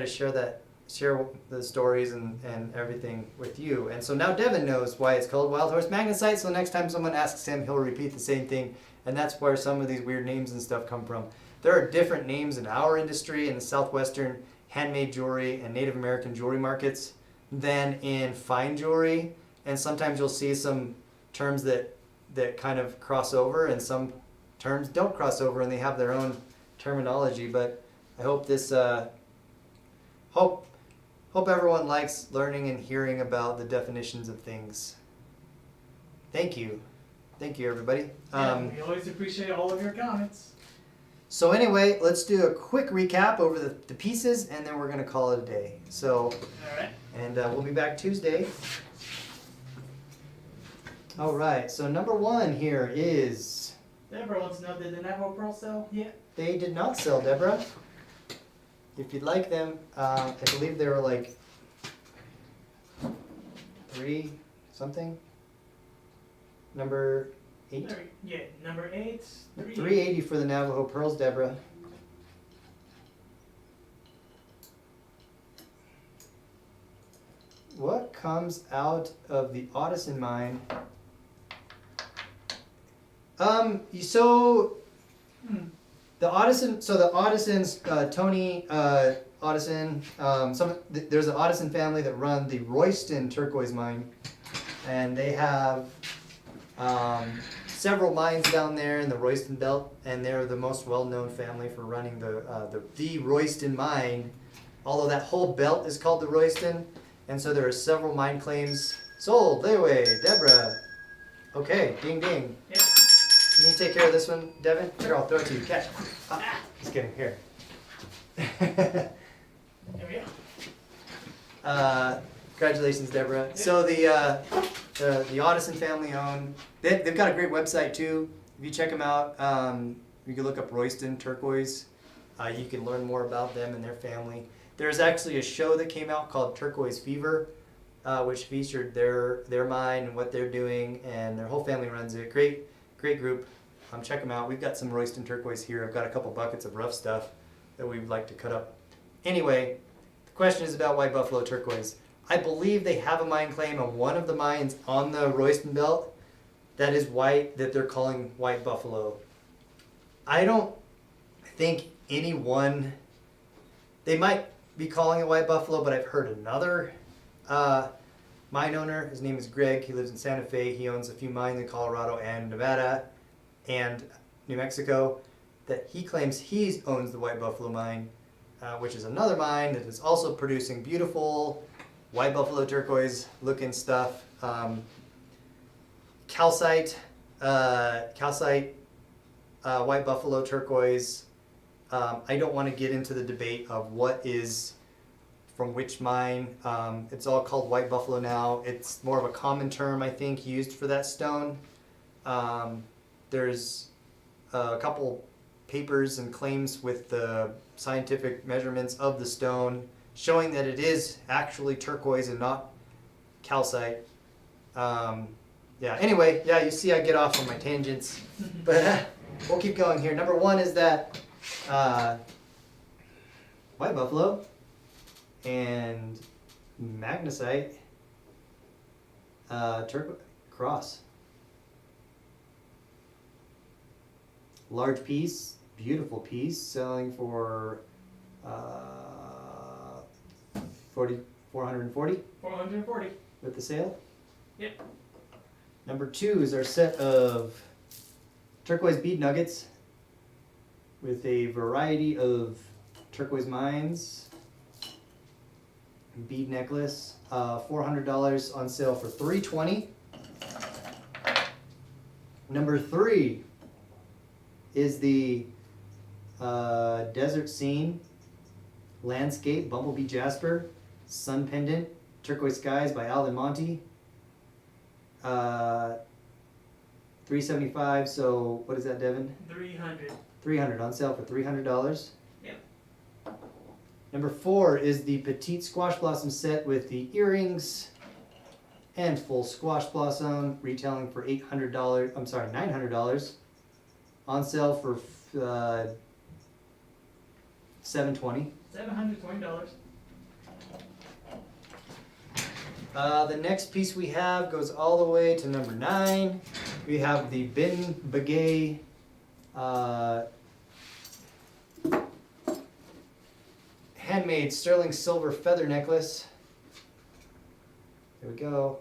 share the stories and everything with you. And so now Devin knows why it's called wild horse magnesite, so next time someone asks him, he'll repeat the same thing, and that's where some of these weird names and stuff come from. There are different names in our industry, in the southwestern handmade jewelry and Native American jewelry markets, than in fine jewelry, and sometimes you'll see some terms that that kind of cross over, and some terms don't cross over, and they have their own terminology. But I hope this hope everyone likes learning and hearing about the definitions of things. Thank you everybody. We always appreciate all of your comments. So anyway, let's do a quick recap over the pieces, and then we're gonna call it a day. So, All right. and we'll be back Tuesday. All right. So number one here is Deborah wants to know, did the Navajo Pearl sell yet? they did not sell, Deborah. If you'd like them, I believe they were like 3 something. Number 8. Yeah, number 8. 380 for the Navajo pearls, Deborah. What comes out of the Audison mine? So the Audisons, Tony Audison, there's an Audison family that run the Royston Turquoise mine, and they have several mines down there in the Royston Belt, and they're the most well-known family for running the Royston mine. Although that whole belt is called the Royston, and so there are several mine claims. Sold, Layaway, Deborah. Okay, ding ding. Yep. Can you take care of this one, Devin? Here, I'll throw it to you. Catch. Just kidding. Here. There we go. Congratulations, Deborah. Yeah. So the Audison family own. They've got a great website too. If you check them out, you can look up Royston Turquoise. You can learn more about them and their family. There's actually a show that came out called Turquoise Fever, which featured their mine and what they're doing, and their whole family runs it. Great group. Check them out. We've got some Royston Turquoise here. I've got a couple buckets of rough stuff that we'd like to cut up. Anyway, the question is about White Buffalo Turquoise. I believe they have a mine claim on one of the mines on the Royston Belt that is white, that they're calling White Buffalo. I don't think anyone, they might be calling it White Buffalo, but I've heard another mine owner, his name is Greg, he lives in Santa Fe, he owns a few mines in Colorado and Nevada and New Mexico, that he claims he owns the White Buffalo mine, which is another mine that is also producing beautiful White Buffalo Turquoise looking stuff. Calcite White Buffalo Turquoise. I don't want to get into the debate of what is from which mine. It's all called White Buffalo now. It's more of a common term, I think, used for that stone. There's a couple papers and claims with the scientific measurements of the stone showing that it is actually turquoise and not calcite. Yeah, anyway, yeah, you see I get off on my tangents, but we'll keep going here. Number one is that White Buffalo and magnesite cross. Large piece, beautiful piece, selling for 440 440. with the sale. Yep. Number two is our set of turquoise bead nuggets with a variety of turquoise mines. Bead necklace, $400 on sale for $320. Number three is the Desert Scene Landscape Bumblebee Jasper Sun Pendant Turquoise Skies by Alvin Monty. $375. So what is that, Devin? 300. $300 on sale for $300. Yep. Number four is the Petite Squash Blossom set with the earrings and full squash blossom, retailing for $800. I'm sorry, $900. On sale for $720. $720. The next piece we have goes all the way to number 9. We have the Begay handmade sterling silver feather necklace. There we go.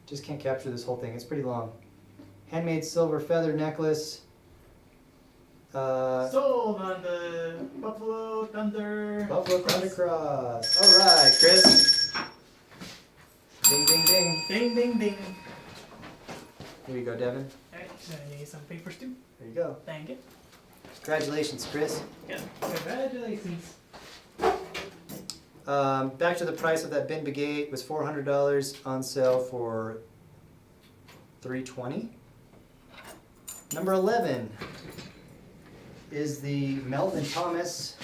Just can't capture this whole thing. It's pretty long. Handmade silver feather necklace. Sold on the Buffalo Thunder. Buffalo Thunder Cross. All right, Chris. Ding, ding, ding. Ding, ding, ding. Here you go, Devin. Alright, so I need some papers too. There you go. Thank you. Congratulations, Chris. Yeah. Congratulations. Back to the price of that bin Begay. It was $400 on sale for $320. Number 11 is the Melvin Thomas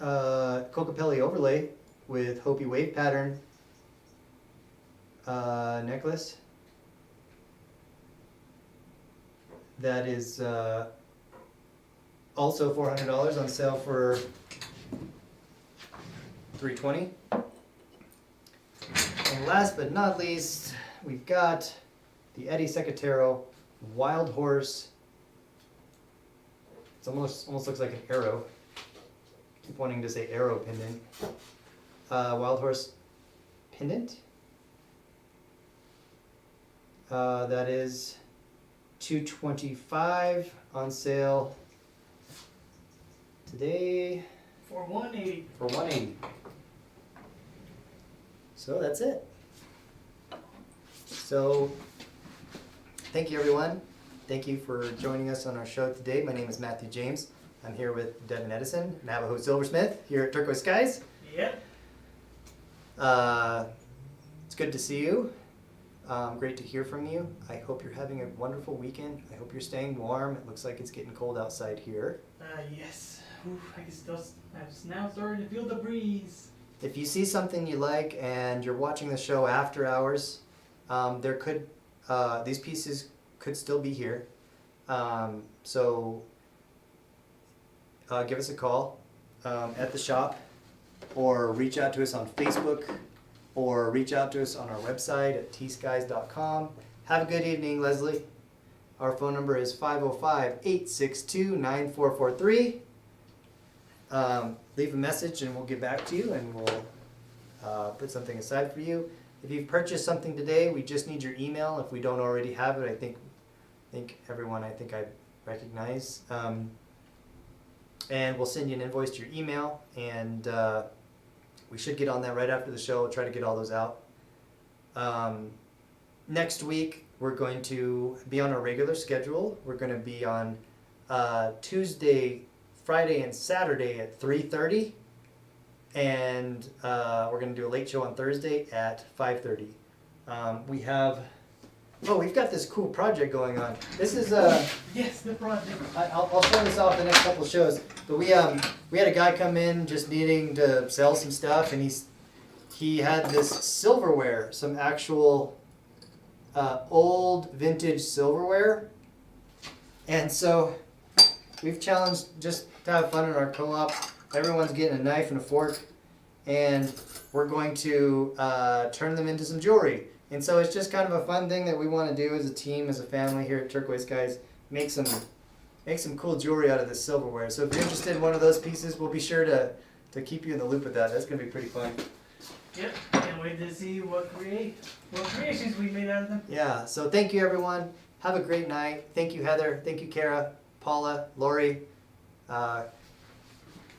Cocopelli overlay with Hopi wave pattern necklace. That is also $400 on sale for $320. And last but not least, we've got the Eddie Secatero Wild Horse. It almost looks like an arrow. Keep wanting to say arrow pendant. Wild Horse pendant. That is $225 on sale today For $180. for $180. So that's it. So thank you, everyone. Thank you for joining us on our show today. My name is Matthew James. I'm here with Devin Edison, Navajo Silversmith, here at Turquoise Skies. Yep. It's good to see you. Great to hear from you. I hope you're having a wonderful weekend. I hope you're staying warm. It looks like it's getting cold outside here. Yes. Oof, I can still. I'm now starting to feel the breeze. If you see something you like and you're watching the show after hours, these pieces could still be here. So give us a call at the shop, or reach out to us on Facebook, or reach out to us on our website at TSkies.com. Have a good evening, Leslie. Our phone number is 505-862-9443. Leave a message and we'll get back to you, and we'll put something aside for you. If you've purchased something today, we just need your email. If we don't already have it, I think everyone I recognize. And we'll send you an invoice to your email, and we should get on that right after the show. We'll try to get all those out. Next week, we're going to be on a regular schedule. We're going to be on Tuesday, Friday, and Saturday at 3:30. And we're going to do a late show on Thursday at 5:30. We've got this cool project going on. This is Yes, the project. I'll show this off the next couple of shows. But we had a guy come in just needing to sell some stuff, and he had this silverware, some actual old vintage silverware, and so we've challenged just to have fun in our co-op. Everyone's getting a knife and a fork, and we're going to turn them into some jewelry. And so it's just kind of a fun thing that we want to do as a team, as a family here at Turquoise Skies. Make some cool jewelry out of this silverware. So if you're interested in one of those pieces, we'll be sure to keep you in the loop with that. That's going to be pretty fun. Yep. Can't wait to see what creations we made out of them. Yeah. So thank you, everyone. Have a great night. Thank you, Heather. Thank you, Kara, Paula, Lori. Y'all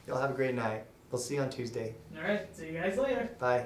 have a great night. We'll see you on Tuesday. All right. See you guys later. Bye.